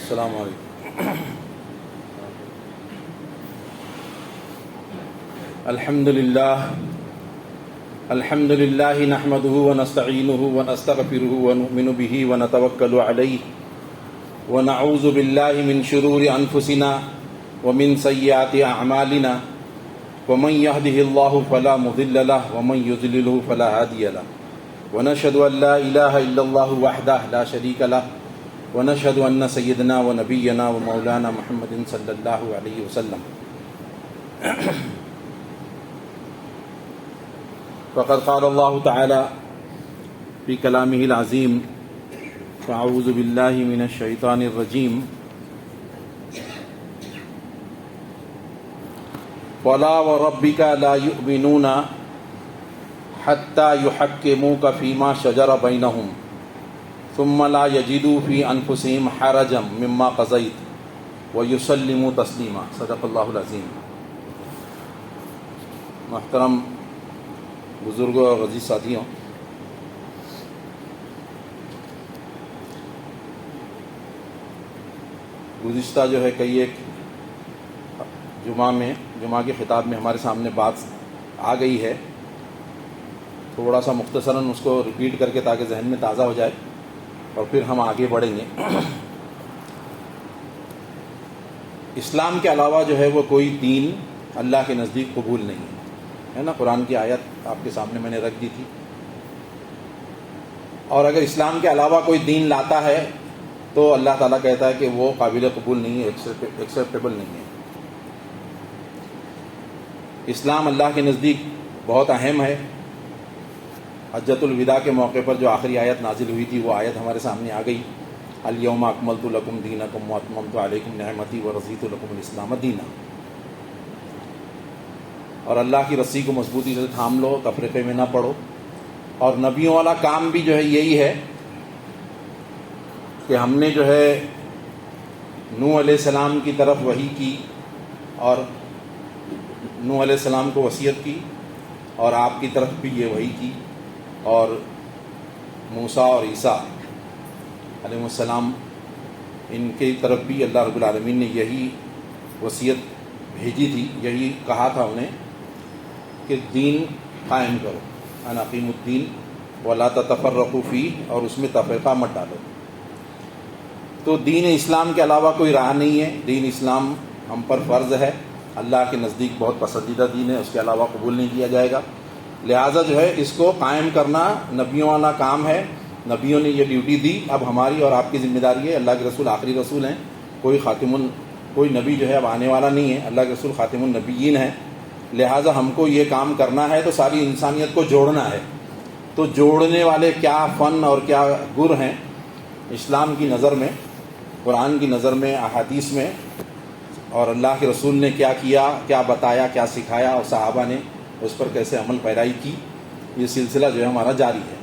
السلام علیکم. الحمد للہ نحمده ونستعینه ونستغفره ونؤمن به ونتوکل علیہ ونعوذ باللہ من شرور انفسنا ومن سیئات اعمالنا ومن يهده الله فلا مضل له ومن يضلل فلا هادي له ونشهد ان لا اله الا الله وحده لا شريك له ونشهد ان سيدنا ونبينا ومولانا محمد صلی اللہ علیہ وسلم فقد قال الله تعالى في كلامه العظيم فأعوذ بالله من الشيطان الرجيم فلا وربك لا يؤمنون حتى يحكموك فيما شجر بينهم ثم لا يجدوا في أنفسهم حرجا مما قضيت ويسلموا تسليما. صدق الله العظيم. محترم بزرگوں اور عزیز ساتھیوں، گزشتہ جو ہے کئی ایک جمعہ کے خطاب میں ہمارے سامنے بات آ گئی ہے. تھوڑا سا مختصراً اس کو ریپیٹ کر کے تاکہ ذہن میں تازہ ہو جائے اور پھر ہم آگے بڑھیں گے. اسلام کے علاوہ جو ہے وہ کوئی دین اللہ کے نزدیک قبول نہیں ہے نا. قرآن کی آیت آپ کے سامنے میں نے رکھ دی تھی. اور اگر اسلام کے علاوہ کوئی دین لاتا ہے تو اللہ تعالیٰ کہتا ہے کہ وہ قابل قبول نہیں ہے، ایکسیپٹیبل نہیں ہے. اسلام اللہ کے نزدیک بہت اہم ہے. حجۃ الوداع کے موقع پر جو آخری آیت نازل ہوئی تھی وہ آیت ہمارے سامنے آ گئی. الیوم اکملت لکم دینکم واتممت علیکم نعمتی ورضیت لکم الاسلام دینا. اور اللہ کی رسی کو مضبوطی سے تھام لو، تفریقے میں نہ پڑو. اور نبیوں والا کام بھی جو ہے یہی ہے کہ ہم نے جو ہے نوح علیہ السلام کی طرف وحی کی اور نوح علیہ السلام کو وصیت کی، اور آپ کی طرف بھی یہ وحی کی، اور موسیٰ اور عیسیٰ علیہ السلام ان کی طرف بھی اللہ رب العالمین نے یہی وصیت بھیجی تھی. یہی کہا تھا انہیں کہ دین قائم کرو، ان اقیموا الدین ولا تتفرقوا فیہ، اور اس میں تفرقہ مت ڈالو. تو دین اسلام کے علاوہ کوئی راہ نہیں ہے. دین اسلام ہم پر فرض ہے، اللہ کے نزدیک بہت پسندیدہ دین ہے، اس کے علاوہ قبول نہیں کیا جائے گا. لہٰذا جو ہے اس کو قائم کرنا نبیوں والا کام ہے. نبیوں نے یہ ڈیوٹی دی، اب ہماری اور آپ کی ذمہ داری ہے. اللہ کے رسول آخری رسول ہیں، کوئی نبی جو ہے اب آنے والا نہیں ہے. اللہ کے رسول خاتم النبیین ہیں. لہٰذا ہم کو یہ کام کرنا ہے تو ساری انسانیت کو جوڑنا ہے. تو جوڑنے والے کیا فن اور کیا گر ہیں اسلام کی نظر میں، قرآن کی نظر میں، احادیث میں، اور اللہ کے رسول نے کیا کیا، کیا بتایا، کیا سکھایا، اور صحابہ نے اس پر کیسے عمل پیرائی کی، یہ سلسلہ جو ہے ہمارا جاری ہے.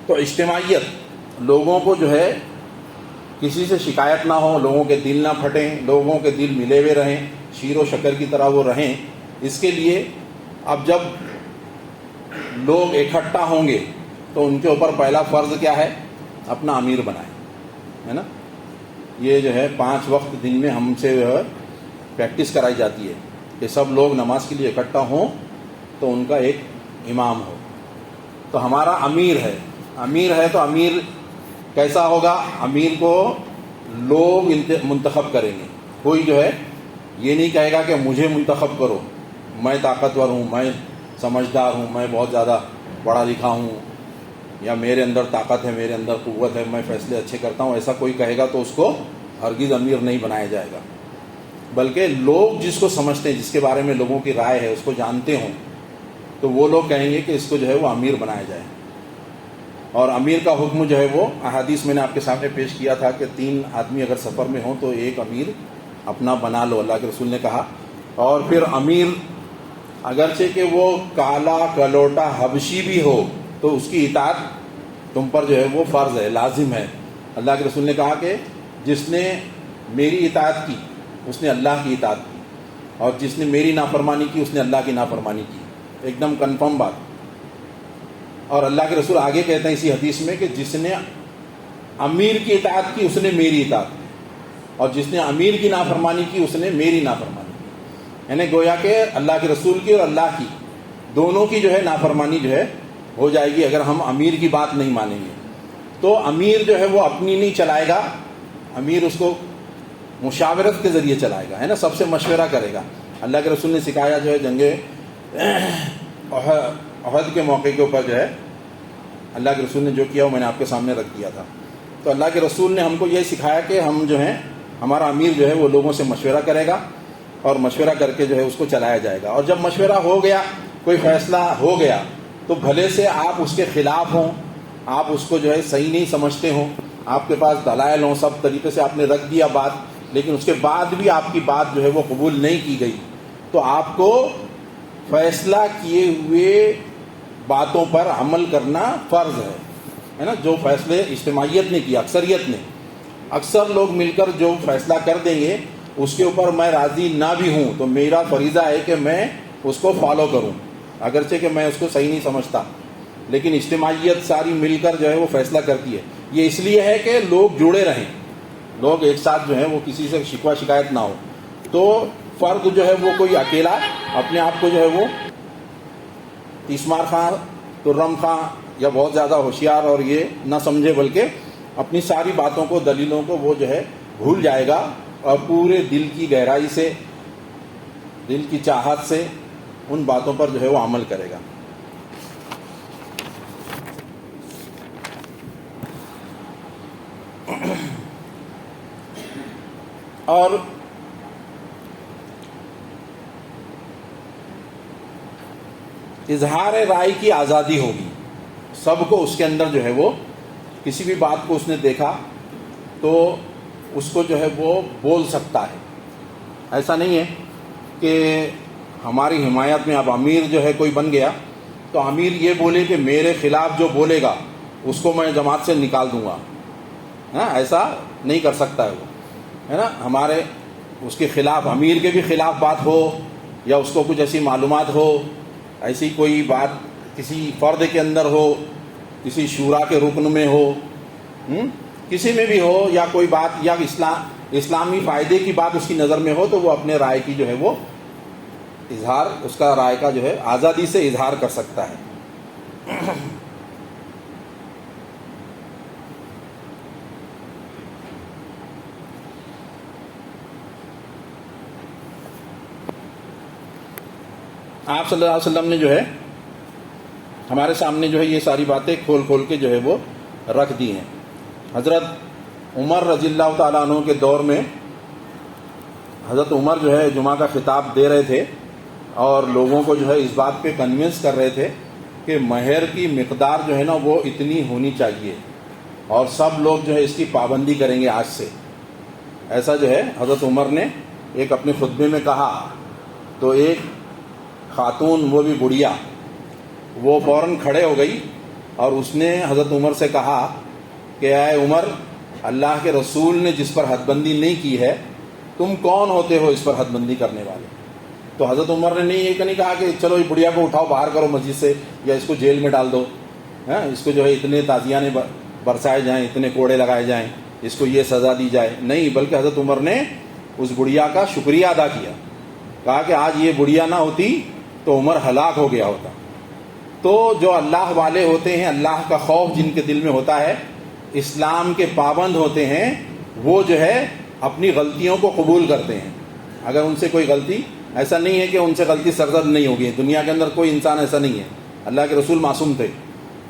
تو اجتماعیت، لوگوں کو جو ہے کسی سے شکایت نہ ہو، لوگوں کے دل نہ پھٹیں، لوگوں کے دل ملے ہوئے رہیں، شیر و شکر کی طرح وہ رہیں. اس کے لیے اب جب لوگ اکٹھا ہوں گے تو ان کے اوپر پہلا فرض کیا ہے؟ اپنا امیر بنائیں، ہے نا. یہ جو ہے 5 وقت دن میں ہم سے جو ہے پریکٹس کرائی جاتی ہے کہ سب لوگ نماز کے لیے اکٹھا ہوں تو ان کا ایک امام ہو. تو ہمارا امیر ہے تو امیر کیسا ہوگا؟ امیر کو لوگ منتخب کریں گے. کوئی جو ہے یہ نہیں کہے گا کہ مجھے منتخب کرو، میں طاقتور ہوں، میں سمجھدار ہوں، میں بہت زیادہ پڑھا لکھا ہوں، یا میرے اندر طاقت ہے، میرے اندر قوت ہے، میں فیصلے اچھے کرتا ہوں. ایسا کوئی کہے گا تو اس کو ہرگز امیر نہیں بنایا جائے گا. بلکہ لوگ جس کو سمجھتے ہیں، جس کے بارے میں لوگوں کی رائے ہے، اس کو جانتے ہوں، تو وہ لوگ کہیں گے کہ اس کو جو ہے وہ امیر بنایا جائے. اور امیر کا حکم جو ہے وہ احادیث میں نے آپ کے سامنے پیش کیا تھا کہ 3 آدمی اگر سفر میں ہوں تو ایک امیر اپنا بنا لو، اللہ کے رسول نے کہا. اور پھر امیر اگرچہ کہ وہ کالا کلوٹا حبشی بھی ہو تو اس کی اطاعت تم پر جو ہے وہ فرض ہے، لازم ہے. اللہ کے رسول نے کہا کہ جس نے میری اطاعت کی اس نے اللہ کی اطاعت کی، اور جس نے میری نافرمانی کی اس نے اللہ کی نافرمانی کی. ایک دم کنفرم بات. اور اللہ کے رسول آگے کہتے ہیں اسی حدیث میں کہ جس نے امیر کی اطاعت کی اس نے میری اطاعت کی، اور جس نے امیر کی نافرمانی کی اس نے میری نافرمانی کی، یعنی گویا کہ اللہ کے رسول کی اور اللہ کی دونوں کی جو ہے نافرمانی جو ہے ہو جائے گی اگر ہم امیر کی بات نہیں مانیں گے۔ تو امیر جو ہے وہ اپنی نہیں چلائے گا، امیر اس کو مشاورت کے ذریعے چلائے گا، ہے نا، سب سے مشورہ کرے گا۔ اللہ کے رسول نے سکھایا جو ہے جنگ احد کے موقع کے اوپر جو ہے اللہ کے رسول نے جو کیا وہ میں نے آپ کے سامنے رکھ دیا تھا۔ تو اللہ کے رسول نے ہم کو یہ سکھایا کہ ہم جو ہیں ہمارا امیر جو ہے وہ لوگوں سے مشورہ کرے گا اور مشورہ کر کے جو ہے اس کو چلایا جائے گا، اور جب مشورہ ہو گیا، کوئی فیصلہ ہو گیا، تو بھلے سے آپ اس کے خلاف ہوں، آپ اس کو جو ہے صحیح نہیں سمجھتے ہوں، آپ کے پاس دلائل ہوں، سب طریقے سے آپ نے رکھ دیا بات، لیکن اس کے بعد بھی آپ کی بات جو ہے وہ قبول نہیں کی گئی، تو آپ کو فیصلہ کیے ہوئے باتوں پر عمل کرنا فرض ہے نا۔ جو فیصلے اجتماعیت نے کیا، اکثریت نے، اکثر لوگ مل کر جو فیصلہ کر دیں گے اس کے اوپر میں راضی نہ بھی ہوں تو میرا فریضہ ہے کہ میں اس کو فالو کروں، اگرچہ کہ میں اس کو صحیح نہیں سمجھتا، لیکن اجتماعیت ساری مل کر جو ہے وہ فیصلہ کرتی ہے۔ یہ اس لیے ہے کہ لوگ جڑے رہیں، لوگ ایک ساتھ جو ہے وہ کسی سے شکوہ شکایت نہ ہو۔ تو فرد جو ہے وہ کوئی اکیلا اپنے آپ کو جو ہے وہ تیسمار خاں، ترم خاں یا بہت زیادہ ہوشیار اور یہ نہ سمجھے، بلکہ اپنی ساری باتوں کو، دلیلوں کو وہ جو ہے بھول جائے گا اور پورے دل کی گہرائی سے، دل کی چاہت سے ان باتوں پر جو ہے وہ عمل کرے گا۔ اور اظہار رائے کی آزادی ہوگی، سب کو اس کے اندر جو ہے وہ کسی بھی بات کو اس نے دیکھا تو اس کو جو ہے وہ بول سکتا ہے۔ ایسا نہیں ہے کہ ہماری حمایت میں اب امیر جو ہے کوئی بن گیا تو امیر یہ بولے کہ میرے خلاف جو بولے گا اس کو میں جماعت سے نکال دوں گا، ہاں، ایسا نہیں کر سکتا ہے وہ، ہے نا۔ ہمارے اس کے خلاف، امیر کے بھی خلاف بات ہو یا اس کو کچھ ایسی معلومات ہو، ایسی کوئی بات کسی فرد کے اندر ہو، کسی شورا کے رکن میں ہو، کسی میں بھی ہو، یا کوئی بات یا اسلامی فائدے کی بات اس کی نظر میں ہو، تو وہ اپنے رائے کی جو ہے وہ اظہار، اس کا رائے کا جو ہے آزادی سے اظہار کر سکتا ہے۔ آپ صلی اللہ علیہ وسلم نے جو ہے ہمارے سامنے جو ہے یہ ساری باتیں کھول کھول کے جو ہے وہ رکھ دی ہیں۔ حضرت عمر رضی اللہ تعالیٰ عنہ کے دور میں حضرت عمر جو ہے جمعہ کا خطاب دے رہے تھے اور لوگوں کو جو ہے اس بات پہ کنونس کر رہے تھے کہ مہر کی مقدار جو ہے نا وہ اتنی ہونی چاہیے اور سب لوگ جو ہے اس کی پابندی کریں گے آج سے، ایسا جو ہے حضرت عمر نے ایک اپنے خطبے میں کہا۔ تو ایک خاتون، وہ بھی بڑھیا، وہ فوراً کھڑے ہو گئی اور اس نے حضرت عمر سے کہا کہ اے عمر، اللہ کے رسول نے جس پر حد بندی نہیں کی ہے، تم کون ہوتے ہو اس پر حد بندی کرنے والے؟ تو حضرت عمر نے یہ نہیں کہا کہ چلو یہ بڑھیا کو اٹھاؤ باہر کرو مسجد سے یا اس کو جیل میں ڈال دو، اس کو جو ہے اتنے تازیانے برسائے جائیں، اتنے کوڑے لگائے جائیں، اس کو یہ سزا دی جائے، نہیں، بلکہ حضرت عمر نے اس بڑھیا کا شکریہ ادا کیا، کہا کہ آج یہ بڑھیا نہ ہوتی تو عمر ہلاک ہو گیا ہوتا۔ تو جو اللہ والے ہوتے ہیں، اللہ کا خوف جن کے دل میں ہوتا ہے، اسلام کے پابند ہوتے ہیں، وہ جو ہے اپنی غلطیوں کو قبول کرتے ہیں۔ اگر ان سے کوئی غلطی، ایسا نہیں ہے کہ ان سے غلطی سرزد نہیں ہوگی، دنیا کے اندر کوئی انسان ایسا نہیں ہے، اللہ کے رسول معصوم تھے،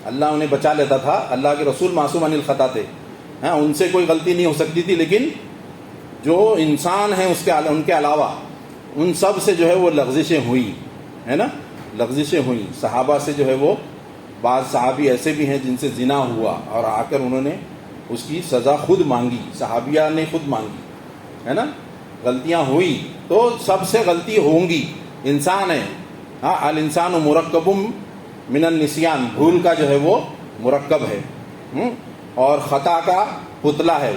اللہ انہیں بچا لیتا تھا، اللہ کے رسول معصوم عن الخطا تھے، ان سے کوئی غلطی نہیں ہو سکتی تھی، لیکن جو انسان ہیں ان کے علاوہ ان سب سے جو ہے وہ لغزشیں ہوئی، ہے نا، لغزشیں ہوئیں۔ صحابہ سے جو ہے وہ بعض صحابی ایسے بھی ہیں جن سے زنا ہوا اور آ کر انہوں نے اس کی سزا خود مانگی، صحابیہ نے خود مانگی، ہے نا، غلطیاں ہوئی تو سب سے غلطی ہوں گی، انسان ہے، ہاں، الانسان مرکب من النسیان، بھول کا جو ہے وہ مرکب ہے، اور خطا کا پتلا ہے،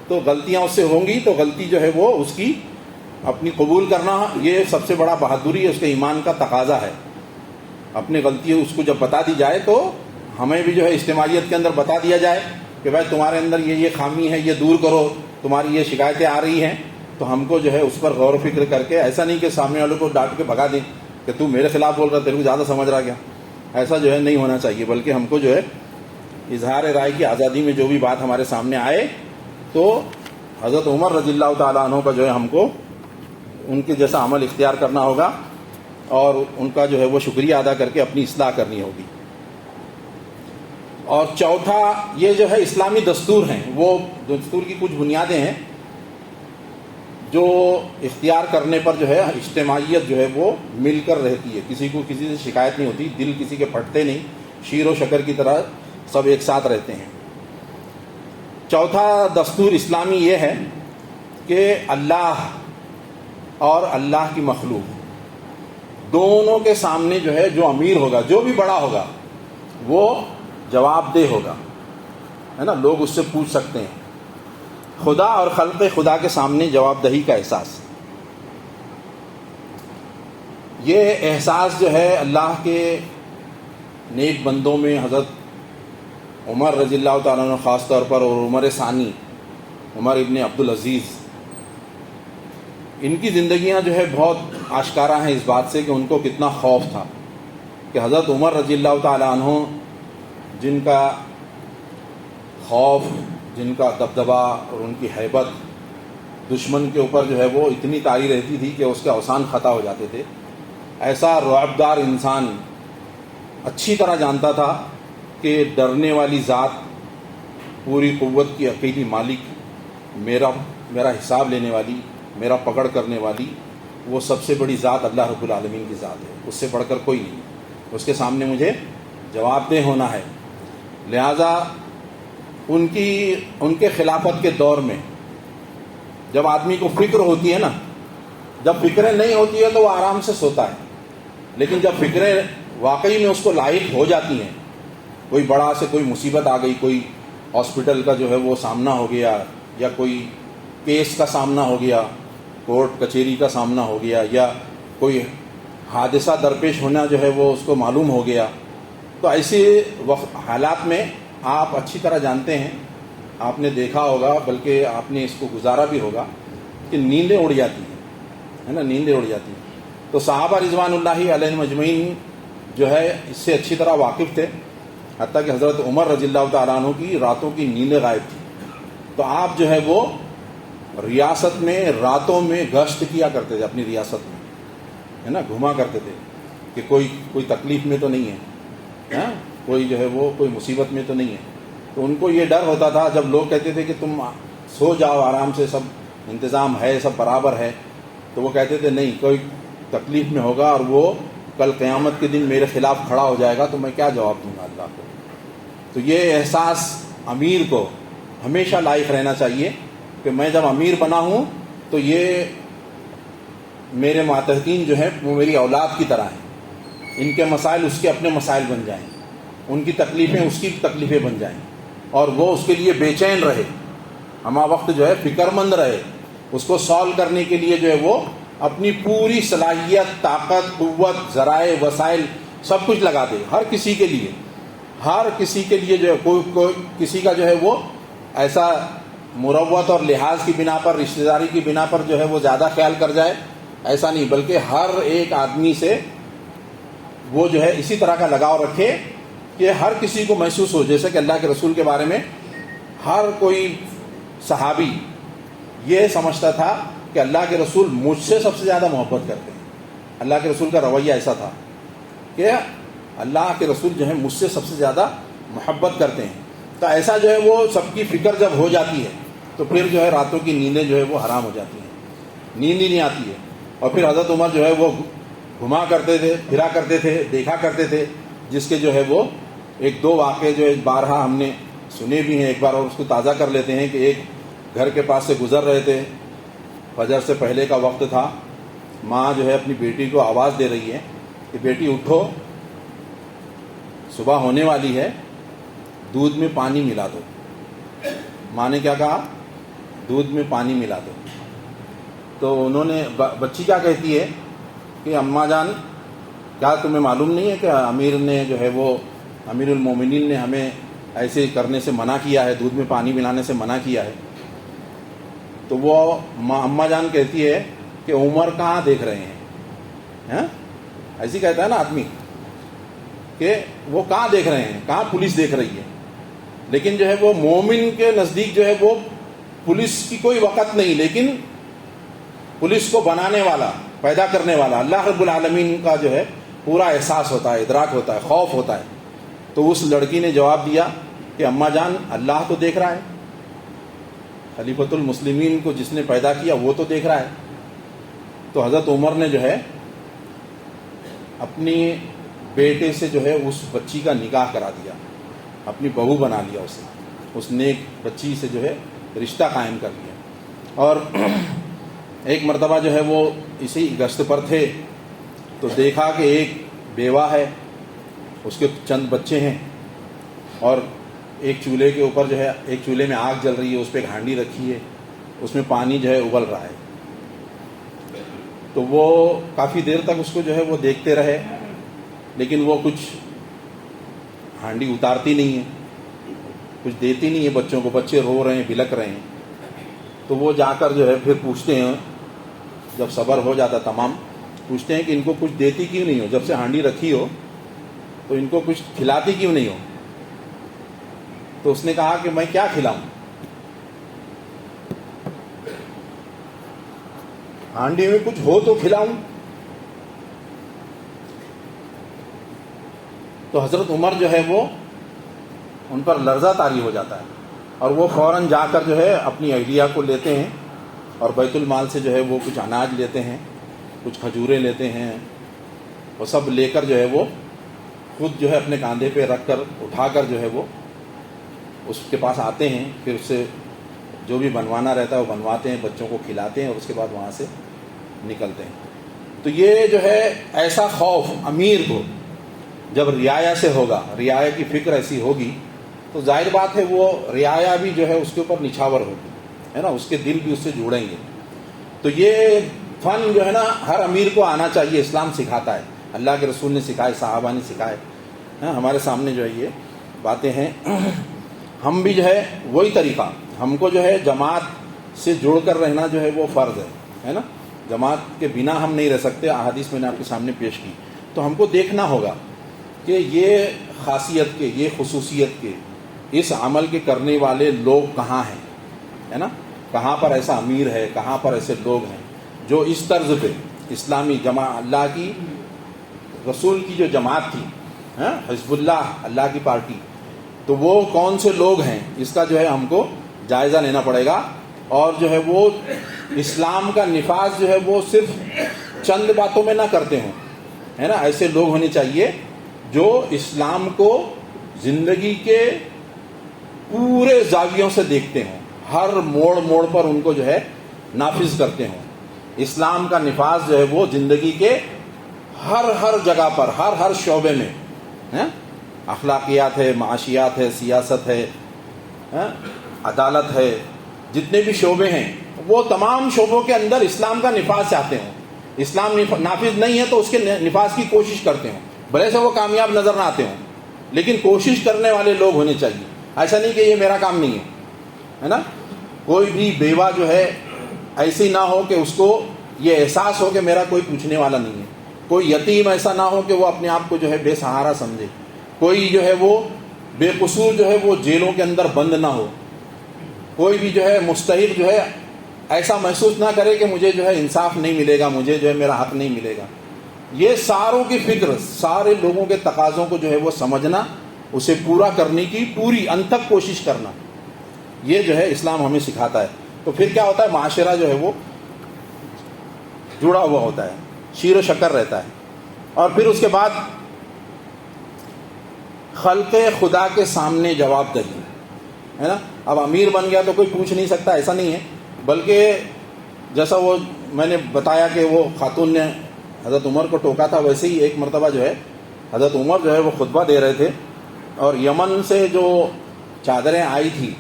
تو غلطیاں اس سے ہوں گی، تو غلطی جو ہے وہ اس کی اپنی قبول کرنا، یہ سب سے بڑا بہادری ہے، اس کے ایمان کا تقاضا ہے۔ اپنی غلطی اس کو جب بتا دی جائے تو ہمیں بھی جو ہے اجتماعیت کے اندر بتا دیا جائے کہ بھائی تمہارے اندر یہ خامی ہے، یہ دور کرو، تمہاری یہ شکایتیں آ رہی ہیں، تو ہم کو جو ہے اس پر غور و فکر کر کے، ایسا نہیں کہ سامنے والوں کو ڈانٹ کے بھگا دیں کہ تو میرے خلاف بول رہا، تیرے کو زیادہ سمجھ رہا کیا. ایسا جو ہے نہیں ہونا چاہیے، بلکہ ہم کو جو ہے اظہار رائے کی آزادی میں جو بھی بات ہمارے سامنے آئے تو حضرت عمر رضی اللہ تعالیٰ عنہ کا جو ہے ہم کو ان کے جیسا عمل اختیار کرنا ہوگا اور ان کا جو ہے وہ شکریہ ادا کر کے اپنی اصلاح کرنی ہوگی. اور چوتھا، یہ جو ہے اسلامی دستور ہیں، وہ دستور کی کچھ بنیادیں ہیں جو اختیار کرنے پر جو ہے اجتماعیت جو ہے وہ مل کر رہتی ہے، کسی کو کسی سے شکایت نہیں ہوتی، دل کسی کے پھٹتے نہیں، شیر و شکر کی طرح سب ایک ساتھ رہتے ہیں. چوتھا دستور اسلامی یہ ہے کہ اللہ اور اللہ کی مخلوق دونوں کے سامنے جو ہے جو امیر ہوگا، جو بھی بڑا ہوگا، وہ جواب دہ ہوگا، ہے نا، لوگ اس سے پوچھ سکتے ہیں. خدا اور خلق خدا کے سامنے جواب دہی کا احساس، یہ احساس جو ہے اللہ کے نیک بندوں میں حضرت عمر رضی اللہ تعالیٰ عنہ خاص طور پر، اور عمر ثانی، عمر ابن عبدالعزیز، ان کی زندگیاں جو ہے بہت آشکارا ہیں اس بات سے کہ ان کو کتنا خوف تھا کہ حضرت عمر رضی اللہ تعالیٰ عنہ جن کا خوف، جن کا دبدبہ اور ان کی ہیبت دشمن کے اوپر جو ہے وہ اتنی طاری رہتی تھی کہ اس کے اوسان خطا ہو جاتے تھے. ایسا رعبدار انسان اچھی طرح جانتا تھا کہ ڈرنے والی ذات، پوری قوت کی عقیدی مالک، میرا حساب لینے والی، میرا پکڑ کرنے والی، وہ سب سے بڑی ذات اللہ رب العالمین کی ذات ہے، اس سے بڑھ کر کوئی نہیں، اس کے سامنے مجھے جواب دہ ہونا ہے. لہذا ان کے خلافت کے دور میں جب آدمی کو فکر ہوتی ہے نا، جب فکریں نہیں ہوتی ہے تو وہ آرام سے سوتا ہے، لیکن جب فکریں واقعی میں اس کو لاحق ہو جاتی ہیں، کوئی بڑا سے کوئی مصیبت آ گئی، کوئی ہاسپٹل کا جو ہے وہ سامنا ہو گیا، یا کوئی کیس کا سامنا ہو گیا، کورٹ کچہری کا سامنا ہو گیا، یا کوئی حادثہ درپیش ہونا جو ہے وہ اس کو معلوم ہو گیا، تو ایسے حالات میں آپ اچھی طرح جانتے ہیں، آپ نے دیکھا ہوگا، بلکہ آپ نے اس کو گزارا بھی ہوگا کہ نیندیں اڑ جاتی ہیں، ہے نا، نیندیں اڑ جاتی ہیں. تو صحابہ رضوان اللہ علیہ مجمعین جو ہے اس سے اچھی طرح واقف تھے، حتیٰ کہ حضرت عمر رضی اللہ تعالیٰ عنہ کی راتوں کی نیندیں غائب تھی. تو آپ جو ہے وہ ریاست میں راتوں میں گشت کیا کرتے تھے، اپنی ریاست میں، ہے نا، گھما کرتے تھے کہ کوئی تکلیف میں تو نہیں ہے، کوئی جو ہے وہ کوئی مصیبت میں تو نہیں ہے. تو ان کو یہ ڈر ہوتا تھا جب لوگ کہتے تھے کہ تم سو جاؤ آرام سے، سب انتظام ہے، سب برابر ہے، تو وہ کہتے تھے نہیں، کوئی تکلیف میں ہوگا اور وہ کل قیامت کے دن میرے خلاف کھڑا ہو جائے گا تو میں کیا جواب دوں گا اللہ کو. تو یہ احساس امیر کو ہمیشہ لائق رہنا چاہیے کہ میں جب امیر بنا ہوں تو یہ میرے ماتحتین جو ہیں وہ میری اولاد کی طرح ہیں، ان کے مسائل اس کے اپنے مسائل بن جائیں، ان کی تکلیفیں اس کی تکلیفیں بن جائیں، اور وہ اس کے لیے بے چین رہے، ہمہ وقت جو ہے فکر مند رہے، اس کو سالو کرنے کے لیے جو ہے وہ اپنی پوری صلاحیت، طاقت، قوت، ذرائع، وسائل سب کچھ لگا دے. ہر کسی کے لیے جو ہے کوئی کسی کا جو ہے وہ ایسا مروت اور لحاظ کی بنا پر، رشتہ داری کی بنا پر جو ہے وہ زیادہ خیال کر جائے، ایسا نہیں، بلکہ ہر ایک آدمی سے وہ جو ہے اسی طرح کا لگاؤ رکھے کہ ہر کسی کو محسوس ہو، جیسے کہ اللہ کے رسول کے بارے میں ہر کوئی صحابی یہ سمجھتا تھا کہ اللہ کے رسول مجھ سے سب سے زیادہ محبت کرتے ہیں. اللہ کے رسول کا رویہ ایسا تھا کہ اللہ کے رسول جو ہے مجھ سے سب سے زیادہ محبت کرتے ہیں. تو ایسا جو ہے وہ سب کی فکر جب ہو جاتی ہے تو پھر جو ہے راتوں کی نیندیں جو ہے وہ حرام ہو جاتی ہیں، نیند ہی نہیں آتی ہے. اور پھر حضرت عمر جو ہے وہ گھما کرتے تھے، پھرا کرتے تھے، دیکھا کرتے تھے، جس کے جو ہے وہ ایک دو واقعے جو بارہا ہم نے سنے بھی ہیں، ایک بار اور اس کو تازہ کر لیتے ہیں کہ ایک گھر کے پاس سے گزر رہے تھے، فجر سے پہلے کا وقت تھا، ماں جو ہے اپنی بیٹی کو آواز دے رہی ہے کہ بیٹی اٹھو، صبح ہونے والی ہے، دودھ میں پانی ملا دو. ماں نے کیا کہا؟ دودھ میں پانی ملا دو. تو انہوں نے، بچی کیا کہتی ہے کہ اماں جان کیا تمہیں معلوم نہیں ہے کہ امیر نے جو ہے وہ، امیر المومنین نے ہمیں ایسے کرنے سے منع کیا ہے، دودھ میں پانی ملانے سے منع کیا ہے. تو وہ اماں جان کہتی ہے کہ عمر کہاں دیکھ رہے ہیں، ایسی کہتا ہے نا آدمی کہ وہ کہاں دیکھ رہے ہیں، کہاں پولیس دیکھ رہی ہے. لیکن جو ہے وہ مومن کے نزدیک جو ہے وہ پولیس کی کوئی وقت نہیں، لیکن پولیس کو بنانے والا، پیدا کرنے والا اللہ رب العالمین کا جو ہے پورا احساس ہوتا ہے، ادراک ہوتا ہے، خوف ہوتا ہے. تو اس لڑکی نے جواب دیا کہ اماں جان اللہ تو دیکھ رہا ہے، خلیفۃ المسلمین کو جس نے پیدا کیا وہ تو دیکھ رہا ہے. تو حضرت عمر نے جو ہے اپنی بیٹے سے جو ہے اس بچی کا نکاح کرا دیا، اپنی بہو بنا لیا اسے، اس نیک بچی سے جو ہے رشتہ قائم کر لیا. اور ایک مرتبہ جو ہے وہ اسی گشت پر تھے تو دیکھا کہ ایک بیوہ ہے، اس کے چند بچے ہیں، اور ایک چولہے کے اوپر جو ہے، ایک چولہے میں آگ جل رہی ہے، اس پہ ایک ہانڈی رکھی ہے، اس میں پانی جو ہے ابل رہا ہے. تو وہ کافی دیر تک اس کو جو ہے وہ دیکھتے رہے، لیکن وہ کچھ ہانڈی اتارتی نہیں ہے، کچھ دیتی نہیں ہے بچوں کو، بچے رو رہے ہیں، بلک رہے ہیں. تو وہ جا کر جو ہے پھر پوچھتے ہیں، جب صبر ہو جاتا تمام، پوچھتے ہیں کہ ان کو کچھ دیتی کیوں نہیں ہو، جب سے ہانڈی رکھی ہو تو ان کو کچھ کھلاتی کیوں نہیں ہو. تو اس نے کہا کہ میں کیا کھلاؤں، ہانڈی میں کچھ ہو تو کھلاؤں. تو حضرت عمر جو ہے وہ ان پر لرزہ طاری ہو جاتا ہے، اور وہ فوراً جا کر جو ہے اپنی اہلیہ کو لیتے ہیں اور بیت المال سے جو ہے وہ کچھ اناج لیتے ہیں، کچھ کھجوریں لیتے ہیں، وہ سب لے کر جو ہے وہ خود جو ہے اپنے کاندھے پہ رکھ کر اٹھا کر جو ہے وہ اس کے پاس آتے ہیں. پھر اس سے جو بھی بنوانا رہتا ہے وہ بنواتے ہیں، بچوں کو کھلاتے ہیں، اور اس کے بعد وہاں سے نکلتے ہیں. تو یہ جو ہے ایسا خوف امیر کو جب رعایا سے ہوگا، رعایا کی فکر ایسی ہوگی، تو ظاہر بات ہے وہ رعایا بھی جو ہے اس کے اوپر نچھاور ہوگی، ہے نا، اس کے دل بھی اس سے جڑیں گے. تو یہ فن جو ہے نا ہر امیر کو آنا چاہیے، اسلام سکھاتا ہے، اللہ کے رسول نے سکھائے، صحابہ نے سکھائے، ہمارے سامنے جو ہے یہ باتیں ہیں. ہم بھی جو ہے وہی طریقہ، ہم کو جو ہے جماعت سے جڑ کر رہنا جو ہے وہ فرض ہے نا، جماعت کے بنا ہم نہیں رہ سکتے، احادیث میں نے آپ کے سامنے پیش کی. تو ہم کو دیکھنا ہوگا کہ یہ خاصیت کے، یہ خصوصیت کے، اس عمل کے کرنے والے لوگ کہاں ہیں، ہے نا، کہاں پر ایسا امیر ہے، کہاں پر ایسے لوگ ہیں جو اس طرز پہ اسلامی اللہ کی رسول کی جو جماعت تھی، حزب اللہ، اللہ کی پارٹی، تو وہ کون سے لوگ ہیں، اس کا جو ہے ہم کو جائزہ لینا پڑے گا. اور جو ہے وہ اسلام کا نفاذ جو ہے وہ صرف چند باتوں میں نہ کرتے ہوں، ہے نا، ایسے لوگ ہونے چاہیے جو اسلام کو زندگی کے پورے زاویوں سے دیکھتے ہوں، ہر موڑ موڑ پر ان کو جو ہے نافذ کرتے ہوں. اسلام کا نفاذ جو ہے وہ زندگی کے ہر جگہ پر، ہر شعبے میں، اخلاقیات ہے، معاشیات ہے، سیاست ہے، عدالت ہے، جتنے بھی شعبے ہیں وہ تمام شعبوں کے اندر اسلام کا نفاذ چاہتے ہوں. اسلام نافذ نہیں ہے تو اس کے نفاذ کی کوشش کرتے ہوں، بھلے سے وہ کامیاب نظر نہ آتے ہوں، لیکن کوشش کرنے والے لوگ ہونے چاہیے. ایسا نہیں کہ یہ میرا کام نہیں ہے نا. کوئی بھی بیوہ جو ہے ایسی نہ ہو کہ اس کو یہ احساس ہو کہ میرا کوئی پوچھنے والا نہیں ہے. کوئی یتیم ایسا نہ ہو کہ وہ اپنے آپ کو جو ہے بے سہارا سمجھے. کوئی جو ہے وہ بے قصور جو ہے وہ جیلوں کے اندر بند نہ ہو. کوئی بھی جو ہے مستحق جو ہے ایسا محسوس نہ کرے کہ مجھے جو ہے انصاف نہیں ملے گا، مجھے جو ہے میرا حق نہیں ملے گا. یہ ساروں کی فکر، سارے لوگوں کے تقاضوں کو جو ہے وہ سمجھنا، اسے پورا کرنے کی پوری انت تک کوشش کرنا، یہ جو ہے اسلام ہمیں سکھاتا ہے. تو پھر کیا ہوتا ہے، معاشرہ جو ہے وہ جڑا ہوا ہوتا ہے، شیر و شکر رہتا ہے. اور پھر اس کے بعد خلق خدا کے سامنے جواب دہی، ہے نا. اب امیر بن گیا تو کوئی پوچھ نہیں سکتا، ایسا نہیں ہے، بلکہ جیسا وہ میں نے بتایا کہ وہ خاتون نے حضرت عمر کو ٹوکا تھا، ویسے ہی ایک مرتبہ جو ہے حضرت عمر جو ہے وہ خطبہ دے رہے تھے، اور یمن سے جو چادریں آئی تھی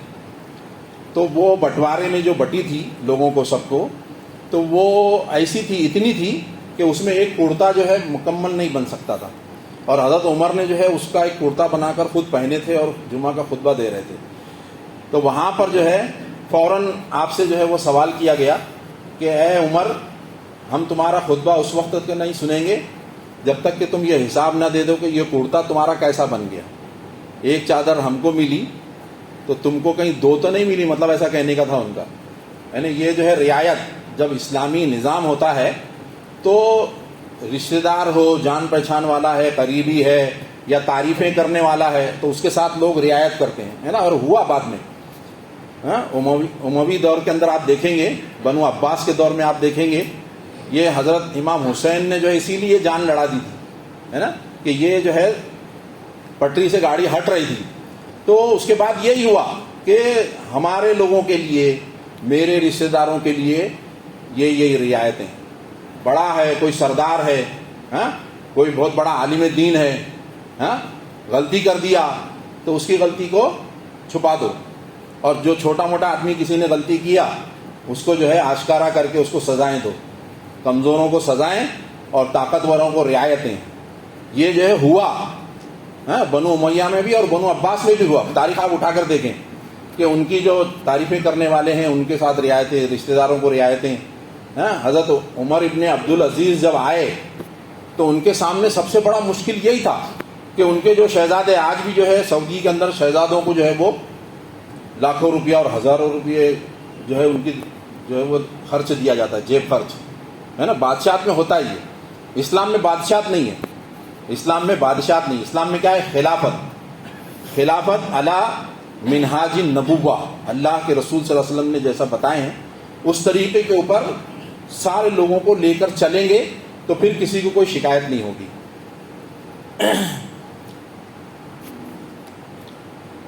تو وہ بٹوارے میں جو بٹی تھی لوگوں کو، سب کو، تو وہ ایسی تھی، اتنی تھی کہ اس میں ایک کرتا جو ہے مکمل نہیں بن سکتا تھا. اور حضرت عمر نے جو ہے اس کا ایک کرتا بنا کر خود پہنے تھے اور جمعہ کا خطبہ دے رہے تھے. تو وہاں پر جو ہے فوراً آپ سے جو ہے وہ سوال کیا گیا کہ اے عمر، ہم تمہارا خطبہ اس وقت تک نہیں سنیں گے جب تک کہ تم یہ حساب نہ دے دو کہ یہ کرتا تمہارا کیسا بن گیا. ایک چادر ہم کو ملی تو تم کو کہیں دو تو نہیں ملی، مطلب ایسا کہنے کا تھا ان کا. یعنی یہ جو ہے رعایت، جب اسلامی نظام ہوتا ہے تو رشتہ دار ہو، جان پہچان والا ہے، قریبی ہے یا تعریفیں کرنے والا ہے تو اس کے ساتھ لوگ رعایت کرتے ہیں، ہے نا. اور ہوا بعد میں اموی دور کے اندر آپ دیکھیں گے، بنو عباس کے دور میں آپ دیکھیں گے، یہ حضرت امام حسین نے جو ہے اسی لیے جان لڑا دی تھی، ہے نا، کہ یہ جو ہے پٹری سے گاڑی ہٹ رہی تھی. تو اس کے بعد یہی ہوا کہ ہمارے لوگوں کے لیے، میرے رشتہ داروں کے لیے یہی رعایتیں. بڑا ہے، کوئی سردار ہے، کوئی بہت بڑا عالم دین ہے، غلطی کر دیا تو اس کی غلطی کو چھپا دو، اور جو چھوٹا موٹا آدمی کسی نے غلطی کیا اس کو جو ہے آشکارا کر کے اس کو سزائیں دو. کمزوروں کو سزائیں اور طاقتوروں کو رعایتیں. یہ جو ہے ہوا بنو امیہ میں بھی اور بنو عباس میں بھی ہوا. تاریخ آپ اٹھا کر دیکھیں کہ ان کی جو تعریفیں کرنے والے ہیں ان کے ساتھ رعایتیں، رشتہ داروں کو رعایتیں. حضرت عمر ابن عبدالعزیز جب آئے تو ان کے سامنے سب سے بڑا مشکل یہی تھا کہ ان کے جو شہزادے، آج بھی جو ہے سعودی کے اندر شہزادوں کو جو ہے وہ لاکھوں روپیہ اور ہزاروں روپئے جو ہے ان کی جو ہے وہ خرچ دیا جاتا ہے، جیب خرچ، ہے نا. بادشاہت میں ہوتا ہی ہے. اسلام میں بادشاہت نہیں ہے، اسلام میں بادشاہت نہیں. اسلام میں کیا ہے؟ خلافت علی منہاج النبوہ. اللہ کے رسول صلی اللہ علیہ وسلم نے جیسا بتائے ہیں اس طریقے کے اوپر سارے لوگوں کو لے کر چلیں گے تو پھر کسی کو کوئی شکایت نہیں ہوگی.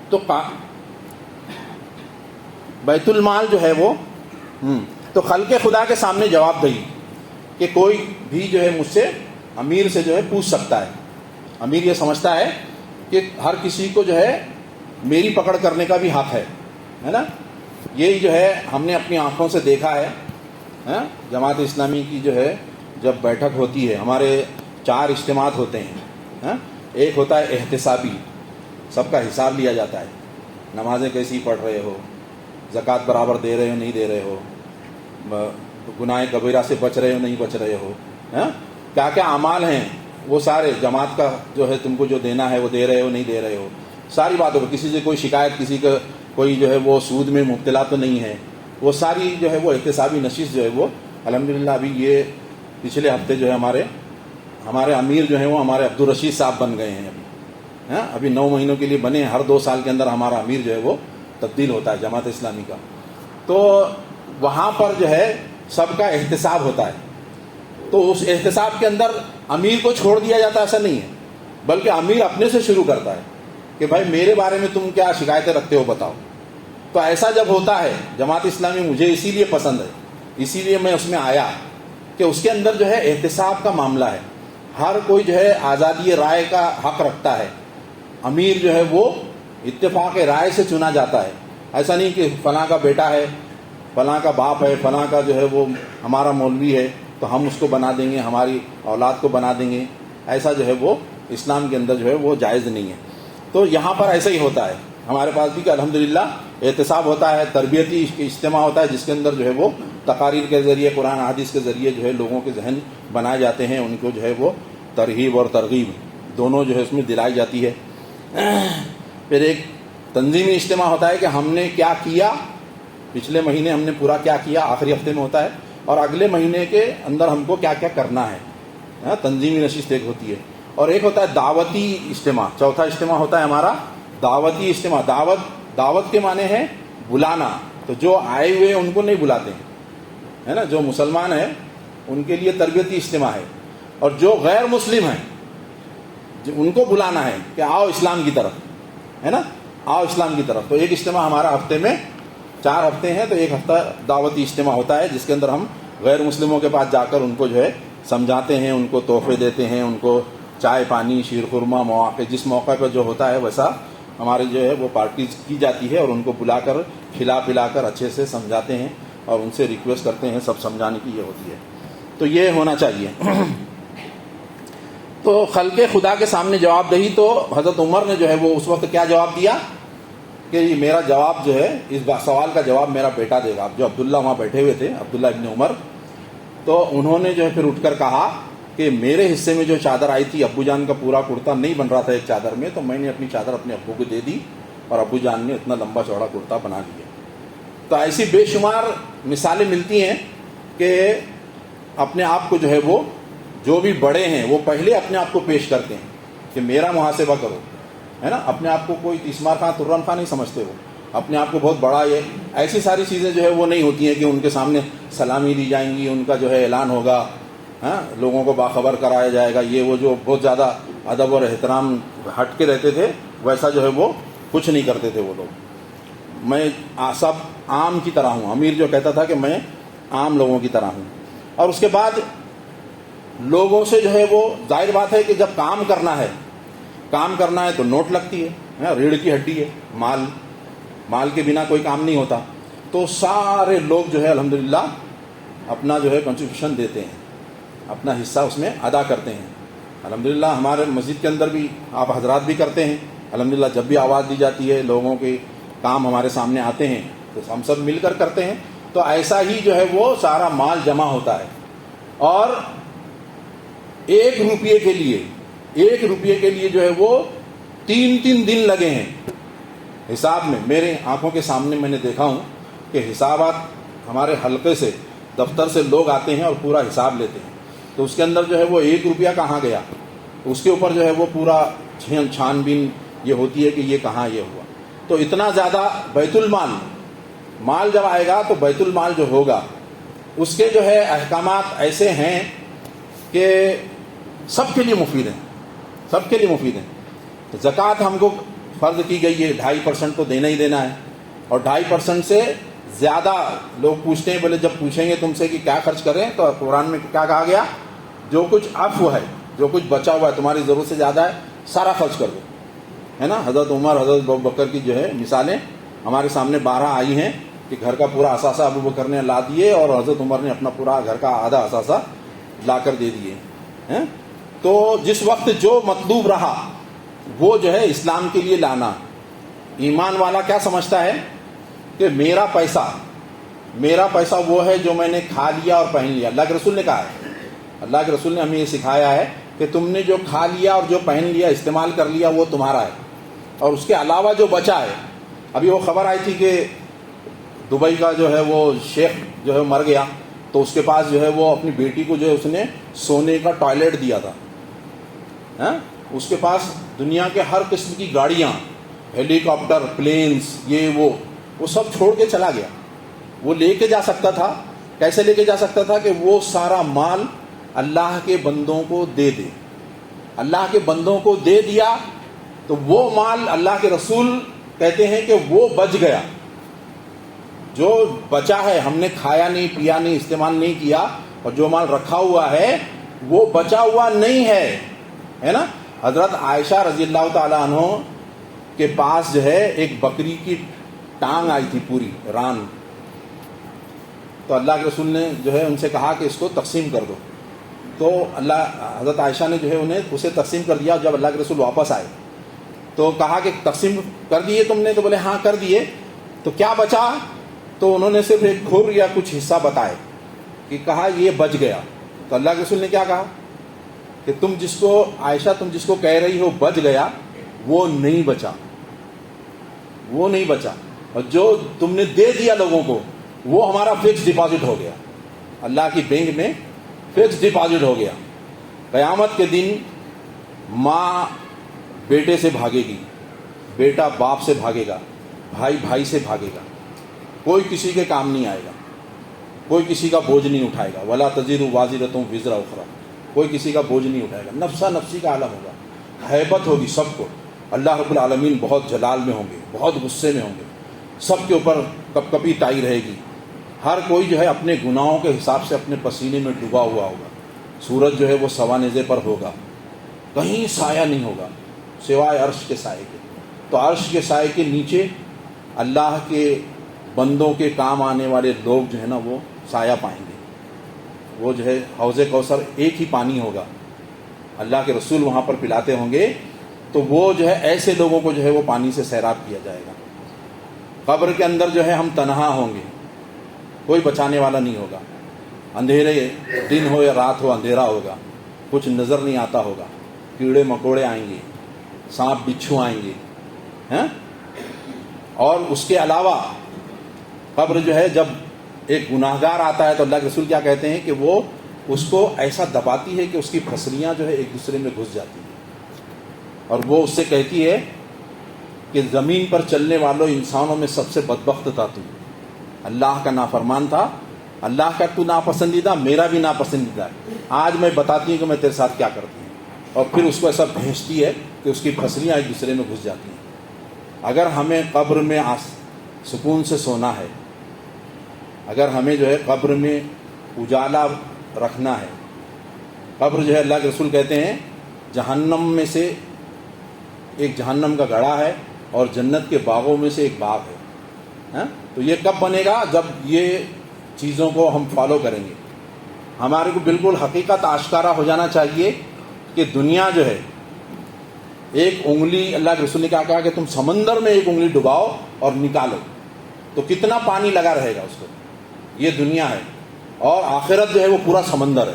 تو بیت المال جو ہے وہ تو خلق خدا کے سامنے جواب دہی کہ کوئی بھی جو ہے مجھ سے، امیر سے جو ہے پوچھ سکتا ہے. امیر یہ سمجھتا ہے کہ ہر کسی کو جو ہے میری پکڑ کرنے کا بھی حق ہے نا. یہی جو ہے ہم نے اپنی آنکھوں سے دیکھا ہے. جماعت اسلامی کی جو ہے جب بیٹھک ہوتی ہے، ہمارے 4 اجتماعات ہوتے ہیں. ایک ہوتا ہے احتسابی، سب کا حساب لیا جاتا ہے. نمازیں کیسی پڑھ رہے ہو، زکوٰۃ برابر دے رہے ہو نہیں دے رہے ہو، گناہ کبیرہ سے بچ رہے ہو نہیں بچ رہے ہو، کیا کیا اعمال ہیں وہ سارے، جماعت کا جو ہے تم کو جو دینا ہے وہ دے رہے ہو نہیں دے رہے ہو، ساری باتوں پہ. کسی سے کوئی شکایت، کسی کا کوئی جو ہے وہ سود میں مبتلا تو نہیں ہے، وہ ساری جو ہے وہ احتسابی نشست جو ہے وہ الحمدللہ ابھی یہ پچھلے ہفتے جو ہے ہمارے امیر جو ہیں وہ ہمارے عبدالرشید صاحب بن گئے ہیں. ابھی 9 مہینوں کے لیے بنے. ہر 2 سال کے اندر ہمارا امیر جو ہے وہ تبدیل ہوتا ہے جماعت اسلامی کا. تو وہاں پر جو ہے سب کا احتساب ہوتا ہے. تو اس احتساب کے اندر امیر کو چھوڑ دیا جاتا ایسا نہیں ہے، بلکہ امیر اپنے سے شروع کرتا ہے کہ بھائی میرے بارے میں تم کیا شکایتیں رکھتے ہو بتاؤ. تو ایسا جب ہوتا ہے، جماعت اسلامی مجھے اسی لیے پسند ہے، اسی لیے میں اس میں آیا کہ اس کے اندر جو ہے احتساب کا معاملہ ہے. ہر کوئی جو ہے آزادی رائے کا حق رکھتا ہے. امیر جو ہے وہ اتفاق رائے سے چنا جاتا ہے. ایسا نہیں کہ فلاں کا بیٹا ہے، فلاں کا باپ ہے، فلاں کا جو ہے وہ ہمارا مولوی ہے تو ہم اس کو بنا دیں گے، ہماری اولاد کو بنا دیں گے. ایسا جو ہے وہ اسلام کے اندر جو ہے وہ جائز نہیں ہے. تو یہاں پر ایسا ہی ہوتا ہے. ہمارے پاس بھی کہ الحمدللہ احتساب ہوتا ہے، تربیتی اجتماع ہوتا ہے جس کے اندر جو ہے وہ تقاریر کے ذریعے، قرآن حدیث کے ذریعے جو ہے لوگوں کے ذہن بنائے جاتے ہیں، ان کو جو ہے وہ ترغیب اور ترغیب دونوں جو ہے اس میں دلائی جاتی ہے. پھر ایک تنظیمی اجتماع ہوتا ہے کہ ہم نے کیا کیا، پچھلے مہینے ہم نے پورا کیا کیا، آخری ہفتے میں ہوتا ہے، اور اگلے مہینے کے اندر ہم کو کیا کیا کرنا ہے. تنظیمی نشست ایک ہوتی ہے. اور ایک ہوتا ہے دعوتی اجتماع. چوتھا اجتماع ہوتا ہے ہمارا دعوتی اجتماع. دعوت کے معنی ہے بلانا. تو جو آئے ہوئے ان کو نہیں بلاتے ہیں، ہے نا. جو مسلمان ہیں ان کے لیے تربیتی اجتماع ہے، اور جو غیر مسلم ہیں ان کو بلانا ہے کہ آؤ اسلام کی طرف، ہے نا، آؤ اسلام کی طرف. تو ایک اجتماع ہمارا ہفتے میں 4 ہفتے ہیں، تو ایک ہفتہ دعوتی اجتماع ہوتا ہے جس کے اندر ہم غیر مسلموں کے پاس جا کر ان کو جو ہے سمجھاتے ہیں، ان کو تحفے دیتے ہیں، ان کو چائے پانی شیر خورما مواقع جس موقع پر جو ہوتا ہے ویسا ہمارے جو ہے وہ پارٹیز کی جاتی ہے، اور ان کو بلا کر کھلا پلا کر اچھے سے سمجھاتے ہیں اور ان سے ریکویسٹ کرتے ہیں سب سمجھانے کی یہ ہوتی ہے. تو یہ ہونا چاہیے. تو خلق خدا کے سامنے جواب دہی تو حضرت عمر نے جو ہے وہ اس وقت کیا جواب دیا کہ یہ میرا جواب جو ہے اس سوال کا جواب میرا بیٹا دے گا. اب جو عبداللہ وہاں بیٹھے ہوئے تھے، عبداللہ ابن عمر، تو انہوں نے جو ہے پھر اٹھ کر کہا کہ میرے حصے میں جو چادر آئی تھی، ابو جان کا پورا کرتا نہیں بن رہا تھا ایک چادر میں، تو میں نے اپنی چادر اپنے ابو کو دے دی اور ابو جان نے اتنا لمبا چوڑا کرتا بنا لیا. تو ایسی بے شمار مثالیں ملتی ہیں کہ اپنے آپ کو جو ہے وہ جو بھی بڑے ہیں وہ پہلے اپنے آپ کو پیش کرتے ہیں کہ میرا محاسبہ کرو، ہے نا. اپنے آپ کو کوئی تیسمار خان ترن خان نہیں سمجھتے، وہ اپنے آپ کو بہت بڑا ہے. ایسی ساری چیزیں جو ہے وہ نہیں ہوتی ہیں کہ ان کے سامنے سلامی دی جائیں گی، ان کا جو ہے اعلان ہوگا، ہاں، لوگوں کو باخبر کرایا جائے گا. یہ وہ جو بہت زیادہ ادب اور احترام ہٹ کے رہتے تھے، ویسا جو ہے وہ کچھ نہیں کرتے تھے وہ لوگ. میں سب عام کی طرح ہوں. امیر جو کہتا تھا کہ میں عام لوگوں کی طرح ہوں. اور اس کے بعد لوگوں سے جو ہے وہ ظاہر بات ہے کہ جب کام کرنا ہے تو نوٹ لگتی ہے، ریڑھ کی ہڈی ہے. مال کے بنا کوئی کام نہیں ہوتا. تو سارے لوگ جو ہے الحمدللہ اپنا جو ہے کنٹریبیوشن دیتے ہیں، اپنا حصہ اس میں ادا کرتے ہیں. الحمدللہ ہمارے مسجد کے اندر بھی آپ حضرات بھی کرتے ہیں. الحمدللہ جب بھی آواز دی جاتی ہے، لوگوں کے کام ہمارے سامنے آتے ہیں تو ہم سب مل کر کرتے ہیں. تو ایسا ہی جو ہے وہ سارا مال جمع ہوتا ہے. اور ایک روپیے کے لیے جو ہے وہ 3 دن لگے ہیں حساب میں. میرے آنکھوں کے سامنے میں نے دیکھا ہوں کہ حسابات ہمارے حلقے سے، دفتر سے لوگ آتے ہیں اور پورا حساب لیتے ہیں. تو اس کے اندر جو ہے وہ 1 روپیہ کہاں گیا، اس کے اوپر جو ہے وہ پورا چھان بین یہ ہوتی ہے کہ یہ کہاں یہ ہوا. تو اتنا زیادہ بیت المال جب آئے گا تو بیت المال جو ہوگا اس کے جو ہے احکامات ایسے ہیں کہ سب کے لیے مفید ہیں. زکوٰۃ ہم کو فرض کی گئی ہے، 2.5% تو دینا ہی دینا ہے. اور 2.5% سے زیادہ لوگ پوچھتے ہیں، بولے جب پوچھیں گے تم سے کہ کیا خرچ کریں تو قرآن میں کیا کہا گیا، جو کچھ عفو ہے، جو کچھ بچا ہوا ہے، تمہاری ضرورت سے زیادہ ہے، سارا خرچ کر دو، ہے نا. حضرت عمر، حضرت ابو بکر کی جو ہے مثالیں ہمارے سامنے 12 آئی ہیں کہ گھر کا پورا اثاثہ ابو بکر نے لا دیے اور حضرت عمر نے اپنا پورا گھر کا آدھا اثاثہ لا کر دے دیے. تو جس وقت جو مطلوب رہا وہ جو ہے اسلام کے لیے لانا. ایمان والا کیا سمجھتا ہے کہ میرا پیسہ وہ ہے جو میں نے کھا لیا اور پہن لیا. اللہ کے رسول نے کہا ہے، اللہ کے رسول نے ہمیں یہ سکھایا ہے کہ تم نے جو کھا لیا اور جو پہن لیا، استعمال کر لیا، وہ تمہارا ہے. اور اس کے علاوہ جو بچا ہے، ابھی وہ خبر آئی تھی کہ دبئی کا جو ہے وہ شیخ جو ہے مر گیا، تو اس کے پاس جو ہے وہ اپنی بیٹی کو جو ہے اس نے سونے کا ٹوائلٹ دیا تھا. اس کے پاس دنیا کے ہر قسم کی گاڑیاں، ہیلی کاپٹر، پلینز، یہ وہ سب چھوڑ کے چلا گیا. وہ لے کے جا سکتا تھا. کیسے لے کے جا سکتا تھا کہ وہ سارا مال اللہ کے بندوں کو دے دے. اللہ کے بندوں کو دے دیا تو وہ مال اللہ کے رسول کہتے ہیں کہ وہ بچ گیا. جو بچا ہے، ہم نے کھایا نہیں، پیا نہیں، استعمال نہیں کیا، اور جو مال رکھا ہوا ہے وہ بچا ہوا نہیں ہے نا. حضرت عائشہ رضی اللہ تعالیٰ عنہ کے پاس جو ہے ایک بکری کی ٹانگ آئی تھی پوری ران. تو اللہ کے رسول نے جو ہے ان سے کہا کہ اس کو تقسیم کر دو. تو حضرت عائشہ نے جو ہے اسے تقسیم کر دیا. جب اللہ کے رسول واپس آئے تو کہا کہ تقسیم کر دیے تم نے؟ تو بولے ہاں کر دیے. تو کیا بچا؟ تو انہوں نے صرف ایک کھر یا کچھ حصہ بتائے کہ کہا یہ بچ گیا. تو اللہ کے رسول نے کیا کہا کہ عائشہ تم جس کو کہہ رہی ہو بچ گیا، وہ نہیں بچا، اور جو تم نے دے دیا لوگوں کو وہ ہمارا فکس ڈپازٹ ہو گیا، اللہ کی بینک میں فکس ڈپازٹ ہو گیا. قیامت کے دن ماں بیٹے سے بھاگے گی، بیٹا باپ سے بھاگے گا، بھائی سے بھاگے گا. کوئی کسی کے کام نہیں آئے گا، کوئی کسی کا بوجھ نہیں اٹھائے گا. ولا تزر وازرۃ وزر اخری، کوئی کسی کا بوجھ نہیں اٹھائے گا. نفسا نفسی کا عالم ہوگا. ہیبت ہوگی سب کو. اللہ رب العالمین بہت جلال میں ہوں گے، بہت غصے میں ہوں گے. سب کے اوپر کپ کپی تائی رہے گی. ہر کوئی جو ہے اپنے گناہوں کے حساب سے اپنے پسینے میں ڈوبا ہوا ہوگا. سورج جو ہے وہ سوانزے پر ہوگا، کہیں سایہ نہیں ہوگا سوائے عرش کے سائے کے. تو عرش کے سائے کے نیچے اللہ کے بندوں کے کام آنے والے لوگ جو ہے نا وہ سایہ پائیں گے. وہ جو ہے حوض کوثر ایک ہی پانی ہوگا. اللہ کے رسول وہاں پر پلاتے ہوں گے تو وہ جو ہے ایسے لوگوں کو جو ہے وہ پانی سے سیراب کیا جائے گا. قبر کے اندر جو ہے ہم تنہا ہوں گے, کوئی بچانے والا نہیں ہوگا. اندھیرے دن ہو یا رات ہو اندھیرا ہوگا, کچھ نظر نہیں آتا ہوگا. کیڑے مکوڑے آئیں گے, سانپ بچھو آئیں گے ہیں. اور اس کے علاوہ قبر جو ہے جب ایک گناہگار آتا ہے تو اللہ کے رسول کیا کہتے ہیں کہ وہ اس کو ایسا دباتی ہے کہ اس کی پھسلیاں جو ہے ایک دوسرے میں گھس جاتی ہیں, اور وہ اس سے کہتی ہے کہ زمین پر چلنے والوں انسانوں میں سب سے بدبخت تھا تو, اللہ کا نافرمان تھا, اللہ کا تو ناپسندیدہ, میرا بھی ناپسندیدہ ہے. آج میں بتاتی ہوں کہ میں تیرے ساتھ کیا کرتی ہوں. اور پھر اس کو ایسا بھیجتی ہے کہ اس کی پھسلیاں ایک دوسرے میں گھس جاتی ہیں. اگر ہمیں قبر میں سکون سے سونا ہے, اگر ہمیں جو ہے قبر میں اجالا رکھنا ہے, قبر جو ہے اللہ کے رسول کہتے ہیں جہنم میں سے ایک جہنم کا گڑھا ہے اور جنت کے باغوں میں سے ایک باغ ہے. تو یہ کب بنے گا؟ جب یہ چیزوں کو ہم فالو کریں گے. ہمارے کو بالکل حقیقت آشکارا ہو جانا چاہیے کہ دنیا جو ہے ایک انگلی, اللہ کے رسول نے کیا کہا کہ تم سمندر میں ایک انگلی ڈباؤ اور نکالو تو کتنا پانی لگا رہے گا اس کو. یہ دنیا ہے, اور آخرت جو ہے وہ پورا سمندر ہے,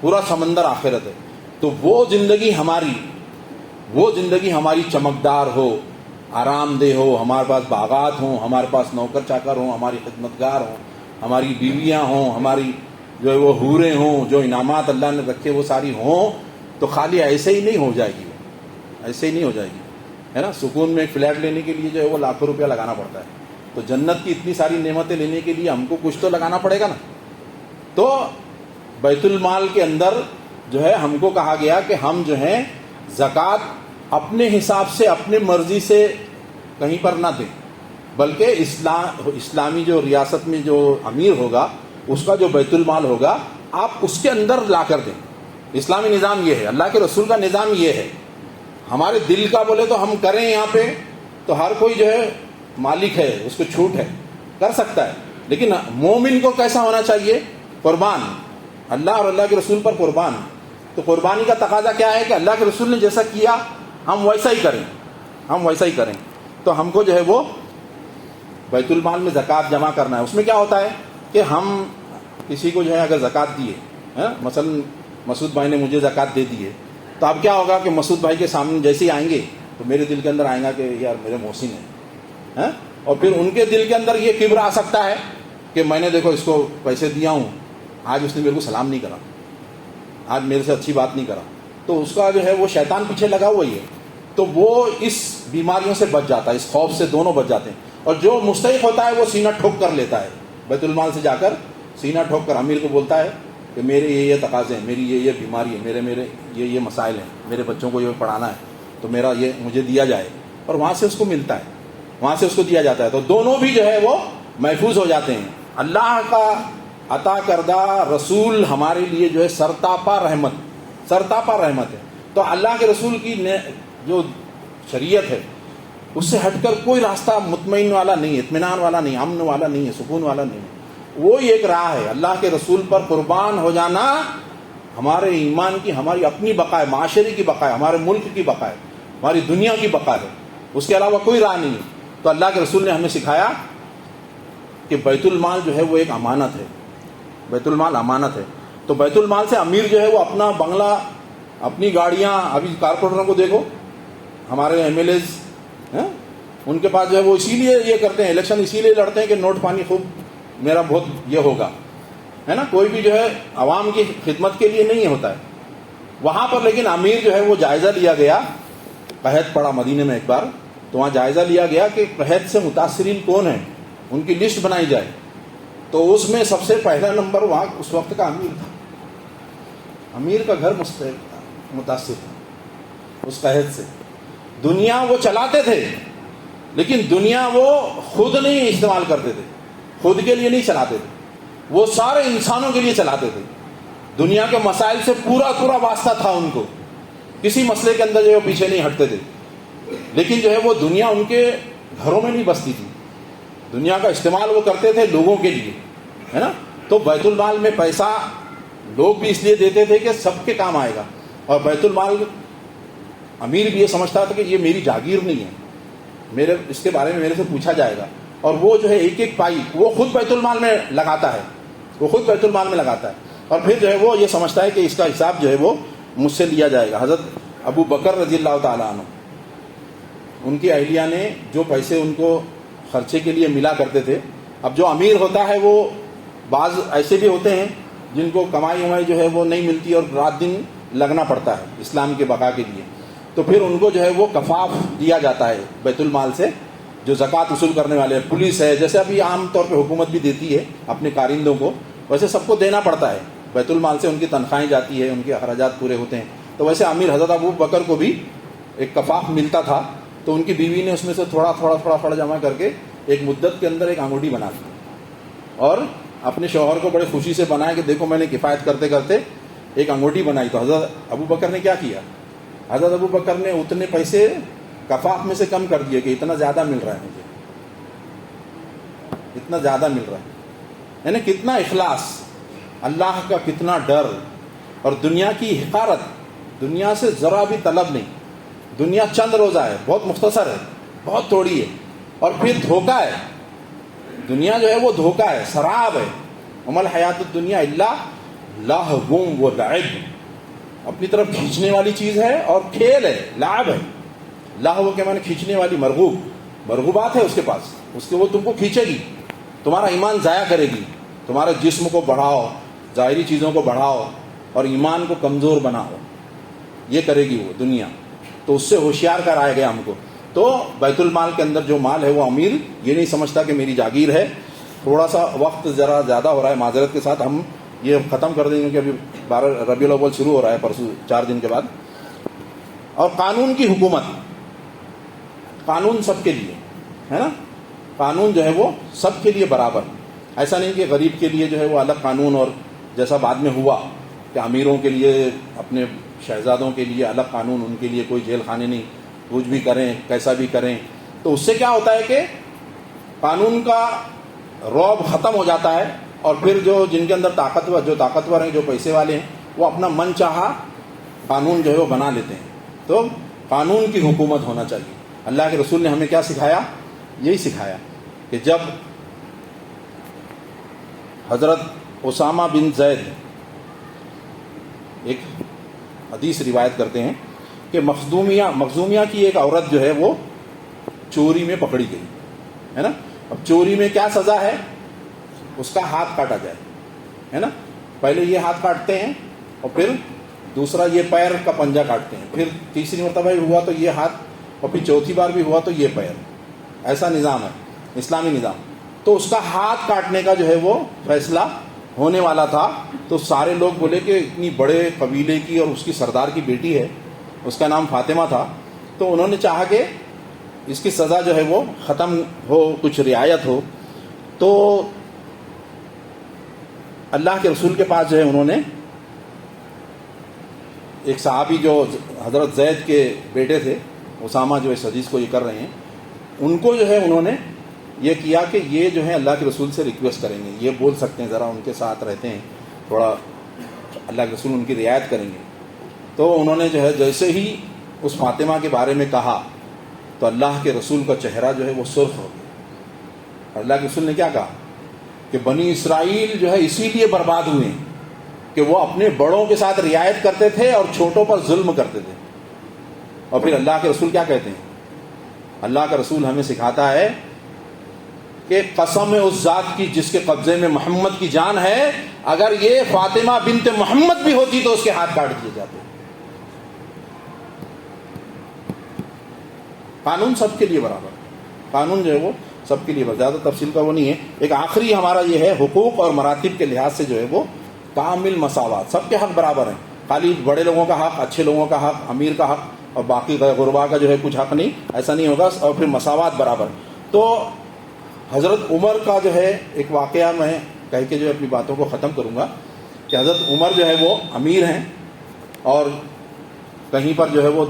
پورا سمندر آخرت ہے. تو وہ زندگی ہماری چمکدار ہو, آرام دہ ہو, ہمارے پاس باغات ہوں, ہمارے پاس نوکر چاکر ہوں, ہماری خدمتگار ہوں, ہماری بیویاں ہوں, ہماری جو ہے وہ حوریں ہوں, جو انعامات اللہ نے رکھے وہ ساری ہوں, تو خالی ایسے ہی نہیں ہو جائے گی, ایسے ہی نہیں ہو جائے گی, ہے نا. سکون میں ایک فلیٹ لینے کے لیے جو ہے وہ لاکھوں روپیہ لگانا پڑتا ہے. تو جنت کی اتنی ساری نعمتیں لینے کے لیے ہم کو کچھ تو لگانا پڑے گا نا. تو بیت المال کے اندر جو ہے ہم کو کہا گیا کہ ہم جو ہیں زکوٰۃ اپنے حساب سے, اپنے مرضی سے کہیں پر نہ دیں, بلکہ اسلامی جو ریاست میں جو امیر ہوگا اس کا جو بیت المال ہوگا آپ اس کے اندر لا کر دیں. اسلامی نظام یہ ہے, اللہ کے رسول کا نظام یہ ہے. ہمارے دل کا بولے تو ہم کریں یہاں پہ, تو ہر کوئی جو ہے مالک ہے, اس کو چھوٹ ہے, کر سکتا ہے. لیکن مومن کو کیسا ہونا چاہیے؟ قربان, اللہ اور اللہ کے رسول پر قربان. تو قربانی کا تقاضا کیا ہے کہ اللہ کے رسول نے جیسا کیا ہم ویسا ہی کریں, ہم ویسا ہی کریں. تو ہم کو جو ہے وہ بیت المال میں زکوٰۃ جمع کرنا ہے. اس میں کیا ہوتا ہے کہ ہم کسی کو جو ہے اگر زکوٰۃ دیے, مثلا مسعود بھائی نے مجھے زکوٰۃ دے دی ہے, تو اب کیا ہوگا کہ مسعود بھائی کے سامنے جیسے ہی آئیں گے تو میرے دل کے اندر آئے گا کہ یار میرے محسن ہیں, اور پھر ان کے دل کے اندر یہ کبر آ سکتا ہے کہ میں نے دیکھو اس کو پیسے دیا ہوں, آج اس نے میرے کو سلام نہیں کرا, آج میرے سے اچھی بات نہیں کرا. تو اس کا جو ہے وہ شیطان پیچھے لگا ہوا ہی ہے. تو وہ اس بیماریوں سے بچ جاتا ہے, اس خوف سے دونوں بچ جاتے ہیں. اور جو مستحق ہوتا ہے وہ سینہ ٹھوک کر لیتا ہے, بیت المال سے جا کر سینہ ٹھوک کر امیر کو بولتا ہے کہ میرے یہ تقاضے ہیں, میری یہ بیماری ہے, میرے یہ مسائل ہیں, میرے بچوں کو یہ پڑھانا ہے, تو میرا یہ مجھے دیا جائے. اور وہاں سے اس کو ملتا ہے, وہاں سے اس کو دیا جاتا ہے. تو دونوں بھی جو ہے وہ محفوظ ہو جاتے ہیں. اللہ کا عطا کردہ رسول ہمارے لیے جو ہے سرتاپا رحمت ہے. تو اللہ کے رسول کی جو شریعت ہے اس سے ہٹ کر کوئی راستہ مطمئن والا نہیں ہے, اطمینان والا نہیں, امن والا نہیں ہے, سکون والا نہیں ہے. وہی ایک راہ ہے. اللہ کے رسول پر قربان ہو جانا ہمارے ایمان کی, ہماری اپنی بقا ہے, معاشرے کی بقا ہے, ہمارے ملک کی بقا ہے, ہماری دنیا کی بقا ہے. اس کے علاوہ کوئی راہ نہیں ہے. تو اللہ کے رسول نے ہمیں سکھایا کہ بیت المال جو ہے وہ ایک امانت ہے, بیت المال امانت ہے. تو بیت المال سے امیر جو ہے وہ اپنا بنگلہ, اپنی گاڑیاں, ابھی کارپوریٹروں کو دیکھو, ہمارے ایم ایل ایز ہیں, ان کے پاس جو ہے وہ اسی لیے یہ کرتے ہیں, الیکشن اسی لیے لڑتے ہیں کہ نوٹ پانی خوب میرا بہت یہ ہوگا, ہے نا. کوئی بھی جو ہے عوام کی خدمت کے لیے نہیں ہوتا ہے وہاں پر. لیکن امیر جو ہے وہ جائزہ لیا گیا, قحط پڑا مدینے میں ایک بار, تو وہاں جائزہ لیا گیا کہ قحط سے متاثرین کون ہیں, ان کی لسٹ بنائی جائے. تو اس میں سب سے پہلا نمبر وہاں اس وقت کا امیر تھا. امیر کا گھر متاثر تھا اس قحط سے. دنیا وہ چلاتے تھے, لیکن دنیا وہ خود نہیں استعمال کرتے تھے, خود کے لیے نہیں چلاتے تھے, وہ سارے انسانوں کے لیے چلاتے تھے. دنیا کے مسائل سے پورا واسطہ تھا ان کو, کسی مسئلے کے اندر جو ہے پیچھے نہیں ہٹتے تھے. لیکن جو ہے وہ دنیا ان کے گھروں میں نہیں بستی تھی, دنیا کا استعمال وہ کرتے تھے لوگوں کے لیے, ہے نا. تو بیت المال میں پیسہ لوگ بھی اس لیے دیتے تھے کہ سب کے کام آئے گا. اور بیت المال امیر بھی یہ سمجھتا تھا کہ یہ میری جاگیر نہیں ہے، میرے اس کے بارے میں میرے سے پوچھا جائے گا، اور وہ جو ہے ایک ایک پائی وہ خود بیت المال میں لگاتا ہے، وہ خود بیت المال میں لگاتا ہے، اور پھر جو ہے وہ یہ سمجھتا ہے کہ اس کا حساب جو ہے وہ مجھ سے لیا جائے گا۔ حضرت ابو بکر رضی اللہ تعالیٰ عنہ، ان کی اہلیہ نے جو پیسے ان کو خرچے کے لیے ملا کرتے تھے، اب جو امیر ہوتا ہے وہ بعض ایسے بھی ہوتے ہیں جن کو کمائی ومائی جو ہے وہ نہیں ملتی اور رات دن لگنا پڑتا ہے اسلام کے بقا کے لیے، تو پھر ان کو جو ہے وہ کفاف دیا جاتا ہے بیت المال سے، جو زکوٰۃ وصول کرنے والے پولیس ہے، جیسے ابھی عام طور پہ حکومت بھی دیتی ہے اپنے کارندوں کو، ویسے سب کو دینا پڑتا ہے بیت المال سے، ان کی تنخواہیں جاتی ہے، ان کے اخراجات پورے ہوتے ہیں، تو ویسے امیر حضرت ابو بکر کو بھی ایک کفاف ملتا تھا، تو ان کی بیوی نے اس میں سے تھوڑا تھوڑا جمع کر کے ایک مدت کے اندر ایک انگوٹھی بنا لی، اور اپنے شوہر کو بڑے خوشی سے بنایا کہ دیکھو میں نے کفایت کرتے کرتے ایک انگوٹھی بنائی۔ تو حضرت ابو بکر نے کیا کیا؟ حضرت ابو بکر نے اتنے پیسے کفاف میں سے کم کر دیے کہ اتنا زیادہ مل رہا ہے مجھے، اتنا زیادہ مل رہا ہے، یعنی کتنا اخلاص، اللہ کا کتنا ڈر، اور دنیا کی حقارت، دنیا سے ذرا بھی طلب نہیں، دنیا چند روزہ ہے، بہت مختصر ہے، بہت تھوڑی ہے، اور پھر دھوکہ ہے، دنیا جو ہے وہ دھوکہ ہے، سراب ہے، وما الحیات الدنیا الا لہو و لعب، اپنی طرف کھینچنے والی چیز ہے اور کھیل ہے، لعب ہے، لہو کے معنی کھینچنے والی، مرغوبات ہے اس کے پاس، اس کے وہ تم کو کھینچے گی، تمہارا ایمان ضائع کرے گی، تمہارے جسم کو بڑھاؤ، ظاہری چیزوں کو بڑھاؤ اور ایمان کو کمزور بناؤ، یہ کرے گی وہ دنیا، تو اس سے ہوشیار کرایا گیا ہم کو۔ تو بیت المال کے اندر جو مال ہے وہ امیر یہ نہیں سمجھتا کہ میری جاگیر ہے۔ تھوڑا سا وقت ذرا زیادہ ہو رہا ہے، معذرت کے ساتھ ہم یہ ختم کر دیں گے کہ ابھی 12 ربیع الاول شروع ہو رہا ہے، پرسوں 4 دن کے بعد۔ اور قانون کی حکومت، قانون سب کے لیے ہے نا، قانون جو ہے وہ سب کے لیے برابر، ایسا نہیں کہ غریب کے لیے جو ہے وہ الگ قانون، اور جیسا بعد میں ہوا کہ امیروں کے لیے، اپنے شہزادوں کے لیے الگ قانون، ان کے لیے کوئی جیل خانے نہیں، کچھ بھی کریں کیسا بھی کریں، تو اس سے کیا ہوتا ہے کہ قانون کا رعب ختم ہو جاتا ہے، اور پھر جو جن کے اندر طاقتور ہیں، جو پیسے والے ہیں، وہ اپنا من چاہا قانون جو ہے وہ بنا لیتے ہیں۔ تو قانون کی حکومت ہونا چاہیے۔ اللہ کے رسول نے ہمیں کیا سکھایا؟ یہی سکھایا کہ جب حضرت اسامہ بن زید ایک حدیث روایت کرتے ہیں کہ مخزومیہ کی ایک عورت جو ہے وہ چوری میں پکڑی گئی ہے نا، اب چوری میں کیا سزا ہے؟ اس کا ہاتھ کاٹا جائے، ہے نا، پہلے یہ ہاتھ کاٹتے ہیں اور پھر دوسرا یہ پیر کا پنجہ کاٹتے ہیں، پھر تیسری مرتبہ ہوا تو یہ ہاتھ، اور پھر چوتھی بار بھی ہوا تو یہ پیر، ایسا نظام ہے اسلامی نظام۔ تو اس کا ہاتھ کاٹنے کا جو ہے وہ فیصلہ ہونے والا تھا، تو سارے لوگ بولے کہ اتنی بڑے قبیلے کی اور اس کی سردار کی بیٹی ہے، اس کا نام فاطمہ تھا، تو انہوں نے چاہا کہ اس کی سزا جو ہے وہ ختم ہو، کچھ رعایت ہو، تو اللہ کے رسول کے پاس جو ہے انہوں نے ایک صحابی جو حضرت زید کے بیٹے تھے، اسامہ جو اس حدیث کو یہ کر رہے ہیں، ان کو جو ہے انہوں نے یہ کیا کہ یہ جو ہے اللہ کے رسول سے ریکویسٹ کریں گے، یہ بول سکتے ہیں، ذرا ان کے ساتھ رہتے ہیں، تھوڑا اللہ کے رسول ان کی رعایت کریں گے۔ تو انہوں نے جو ہے جیسے ہی اس فاطمہ کے بارے میں کہا تو اللہ کے رسول کا چہرہ جو ہے وہ سرخ ہو گیا۔ اللہ کے رسول نے کیا کہا کہ بنی اسرائیل جو ہے اسی لیے برباد ہوئے کہ وہ اپنے بڑوں کے ساتھ رعایت کرتے تھے اور چھوٹوں پر ظلم کرتے تھے۔ اور پھر اللہ کے رسول کیا کہتے ہیں؟ اللہ کا رسول ہمیں سکھاتا ہے کہ قسم ہے اس ذات کی جس کے قبضے میں محمد کی جان ہے، اگر یہ فاطمہ بنت محمد بھی ہوتی تو اس کے ہاتھ کاٹ دیے جاتے۔ قانون سب کے لیے برابر، قانون جو ہے وہ سب کے لیے برابر، زیادہ تفصیل کا وہ نہیں ہے۔ ایک آخری ہمارا یہ ہے، حقوق اور مراتب کے لحاظ سے جو ہے وہ کامل مساوات، سب کے حق برابر ہیں، خالی بڑے لوگوں کا حق، اچھے لوگوں کا حق، امیر کا حق اور باقی غربا کا جو ہے کچھ حق نہیں، ایسا نہیں ہوگا، اور پھر مساوات برابر۔ تو حضرت عمر کا جو ہے ایک واقعہ میں کہہ کے جو ہے اپنی باتوں کو ختم کروں گا کہ حضرت عمر جو ہے وہ امیر ہیں، اور کہیں پر جو ہے وہ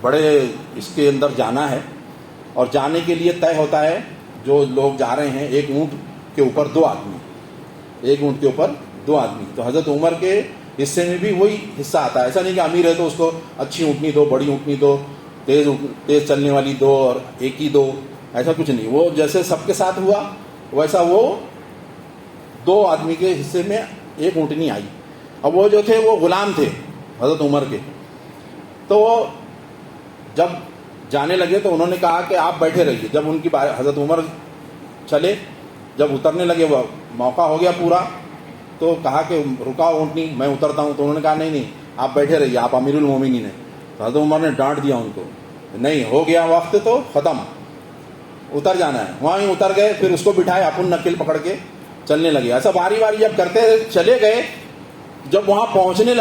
بڑے اس کے اندر جانا ہے، اور جانے کے لیے طے ہوتا ہے جو لوگ جا رہے ہیں، ایک اونٹ کے اوپر 2 آدمی، ایک اونٹ کے اوپر 2 آدمی۔ تو حضرت عمر کے حصے میں بھی وہی حصہ آتا ہے. ایسا نہیں کہ امیر ہے تو اس کو اچھی اونٹنی دو, بڑی اونٹنی دو, تیز چلنے والی دو اور ایک ہی دو, ایسا کچھ نہیں. وہ جیسے سب کے ساتھ ہوا ویسا وہ 2 آدمی کے حصے میں ایک اونٹنی آئی. اب وہ جو تھے وہ غلام تھے حضرت عمر کے, تو جب جانے لگے تو انہوں نے کہا کہ آپ بیٹھے رہیے. جب ان کی حضرت عمر چلے, جب اترنے لگے وہ موقع ہو گیا پورا, تو کہا کہ رکا اونٹنی, میں اترتا ہوں. تو انہوں نے کہا نہیں آپ بیٹھے رہیے, آپ امیر المومنین ہیں. تو حضرت عمر نے ڈانٹ دیا ان کو, نہیں ہو گیا وقت تو ختم, اتر جانا ہے. وہاں ہی اتر گئے, پھر اس کو بٹھائے, اپن نکل پکڑ کے چلنے لگے. ایسا باری باری جب کرتے چلے گئے, جب وہاں پہنچنے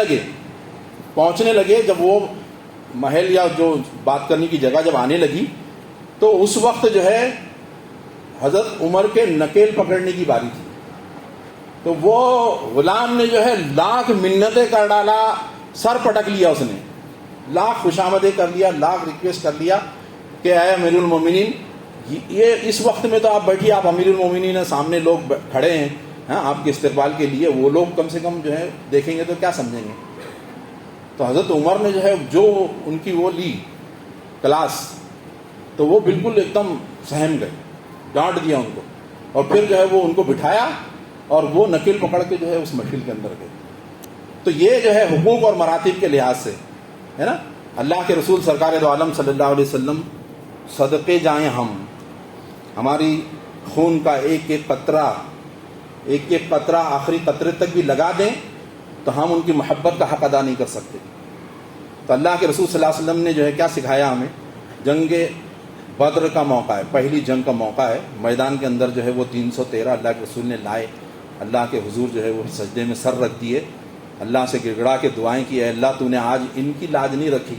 لگے, جب وہ محل یا جو بات کرنے کی جگہ جب آنے لگی, تو اس وقت جو ہے حضرت عمر کے نکیل پکڑنے کی باری تھی. تو وہ غلام نے جو ہے لاکھ منتیں کر ڈالا, سر پٹک لیا اس نے, لاکھ خوشامدیں کر لیا, لاکھ ریکویسٹ کر لیا کہ اے امیر المومنین, یہ اس وقت میں تو آپ بیٹھیے, آپ امیر المومنین ہیں, سامنے لوگ کھڑے ہیں آپ کے استقبال کے لیے, وہ لوگ کم سے کم جو ہے دیکھیں گے تو کیا سمجھیں گے. تو حضرت عمر نے جو ہے جو ان کی وہ لی کلاس, تو وہ بالکل ایک دم سہم گئے, ڈانٹ دیا ان کو, اور پھر جو ہے وہ ان کو بٹھایا اور وہ نکیل پکڑ کے جو ہے اس محفل کے اندر گئے. تو یہ جو ہے حقوق اور مراتب کے لحاظ سے ہے نا. اللہ کے رسول سرکار دو عالم صلی اللہ علیہ وسلم, صدقے جائیں ہماری خون کا ایک ایک قطرہ آخری قطرے تک بھی لگا دیں تو ہم ان کی محبت کا حق ادا نہیں کر سکتے. تو اللہ کے رسول صلی اللہ علیہ وسلم نے جو ہے کیا سکھایا ہمیں, جنگ بدر کا موقع ہے, پہلی جنگ کا موقع ہے, میدان کے اندر جو ہے وہ 313 اللہ کے رسول نے لائے, اللہ کے حضور جو ہے وہ سجدے میں سر رکھ دیے, اللہ سے گڑگڑا کے دعائیں کی, اے اللہ تو نے آج ان کی لاج نہیں رکھی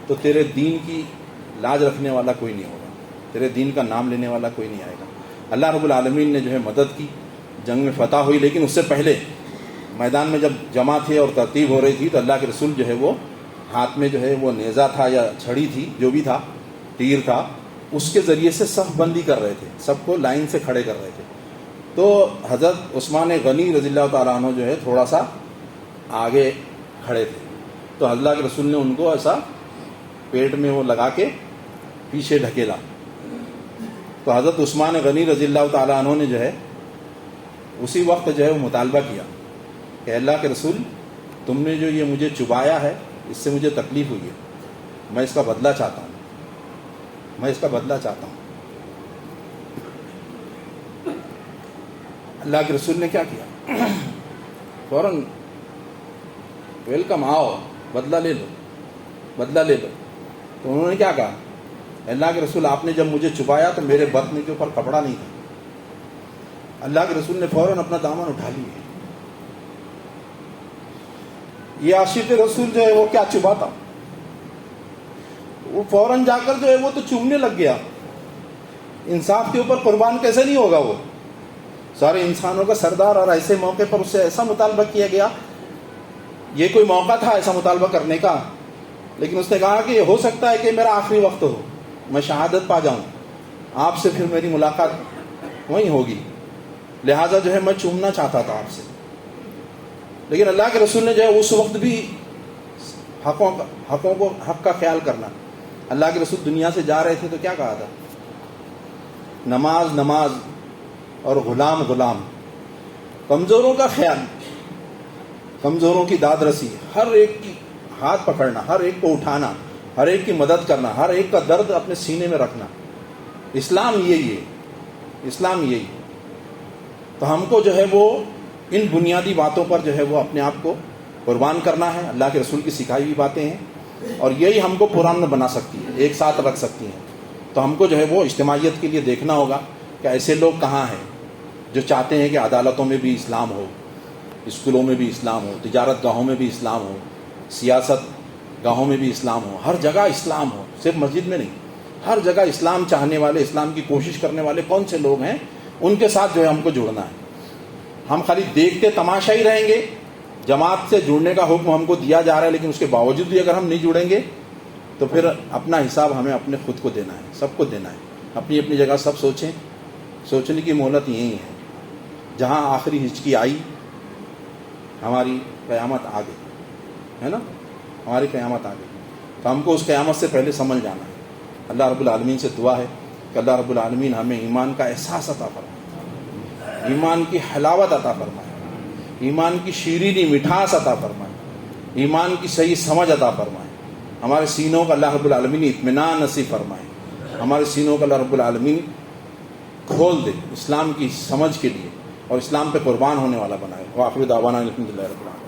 تو تیرے دین کی لاج رکھنے والا کوئی نہیں ہوگا, تیرے دین کا نام لینے والا کوئی نہیں آئے گا. اللہ رب العالمین نے جو ہے مدد کی, جنگ میں فتح ہوئی. لیکن اس سے پہلے میدان میں جب جمع تھے اور ترتیب ہو رہی تھی تو اللہ کے رسول جو ہے وہ ہاتھ میں جو ہے وہ نیزہ تھا یا چھڑی تھی, جو بھی تھا, تیر تھا, اس کے ذریعے سے صف بندی کر رہے تھے, سب کو لائن سے کھڑے کر رہے تھے. تو حضرت عثمان غنی رضی اللہ تعالیٰ عنہ جو ہے تھوڑا سا آگے کھڑے تھے, تو اللہ کے رسول نے ان کو ایسا پیٹ میں وہ لگا کے پیچھے ڈھکیلا. تو حضرت عثمان غنی رضی اللہ تعالیٰ عنہ نے جو ہے اسی وقت جو ہے وہ مطالبہ کیا کہ اللہ کے رسول, تم نے جو یہ مجھے چبایا ہے اس سے مجھے تکلیف ہوئی ہے, میں اس کا بدلہ چاہتا ہوں, میں اس کا بدلہ چاہتا ہوں. اللہ کے رسول نے کیا کیا, فوراً ویلکم, آؤ بدلہ لے لو, بدلہ لے لو. تو انہوں نے کیا کہا, اللہ کے رسول آپ نے جب مجھے چبایا تو میرے بطن کے اوپر کپڑا نہیں تھا. اللہ کے رسول نے فوراً اپنا دامن اٹھا لیا. یہ عاشق رسول جو ہے وہ کیا چباتا, وہ فوراً جا کر جو ہے وہ تو چومنے لگ گیا. انصاف کے اوپر قربان کیسے نہیں ہوگا, وہ سارے انسانوں کا سردار, اور ایسے موقع پر اس سے ایسا مطالبہ کیا گیا. یہ کوئی موقع تھا ایسا مطالبہ کرنے کا, لیکن اس نے کہا کہ ہو سکتا ہے کہ میرا آخری وقت ہو, میں شہادت پا جاؤں, آپ سے پھر میری ملاقات وہیں ہوگی, لہٰذا جو ہے میں چومنا چاہتا تھا آپ سے. لیکن اللہ کے رسول نے جو ہے اس وقت بھی حق کا خیال کرنا. اللہ کے رسول دنیا سے جا رہے تھے تو کیا کہا تھا, نماز نماز اور غلام غلام, کمزوروں کا خیال, کمزوروں کی داد رسی, ہر ایک کی ہاتھ پکڑنا, ہر ایک کو اٹھانا, ہر ایک کی مدد کرنا, ہر ایک کا درد اپنے سینے میں رکھنا. اسلام یہی ہے, اسلام یہی ہے. تو ہم کو جو ہے وہ ان بنیادی باتوں پر جو ہے وہ اپنے آپ کو قربان کرنا ہے. اللہ کے رسول کی سکھائی ہوئی باتیں ہیں, اور یہی ہم کو پرامن بنا سکتی ہے, ایک ساتھ رکھ سکتی ہیں. تو ہم کو جو ہے وہ اجتماعیت کے لیے دیکھنا ہوگا کہ ایسے لوگ کہاں ہیں جو چاہتے ہیں کہ عدالتوں میں بھی اسلام ہو, اسکولوں میں بھی اسلام ہو, تجارت گاہوں میں بھی اسلام ہو, سیاست گاہوں میں بھی اسلام ہو, ہر جگہ اسلام ہو, صرف مسجد میں نہیں, ہر جگہ اسلام چاہنے والے, اسلام کی کوشش کرنے والے کون سے لوگ ہیں, ان کے ساتھ جو ہے ہم کو جڑنا ہے. ہم خالی دیکھتے تماشا ہی رہیں گے. جماعت سے جڑنے کا حکم ہم کو دیا جا رہا ہے, لیکن اس کے باوجود بھی اگر ہم نہیں جڑیں گے تو پھر اپنا حساب ہمیں اپنے خود کو دینا ہے, سب کو دینا ہے. اپنی اپنی جگہ سب سوچیں, سوچنے کی مہلت یہی ہے. جہاں آخری ہچکی آئی ہماری قیامت آ گئی ہے نا، ہماری قیامت آ گئی، تو ہم کو اس قیامت سے پہلے سمجھ جانا ہے۔ اللہ رب العالمین سے دعا ہے کہ اللہ رب العالمین ہمیں ایمان کا احساس عطا فرمائے، ایمان کی حلاوت عطا فرمائے، ایمان کی شیرینی مٹھاس عطا فرمائے، ایمان کی صحیح سمجھ عطا فرمائے، ہمارے سینوں کا اللہ رب العالمین اطمینان نصیب فرمائے، ہمارے سینوں کا اللہ رب العالمین کھول دے اسلام کی سمجھ کے لیے اور اسلام پہ قربان ہونے والا بنائے۔ وآخر دعوانا الحمدللہ رب العالمین۔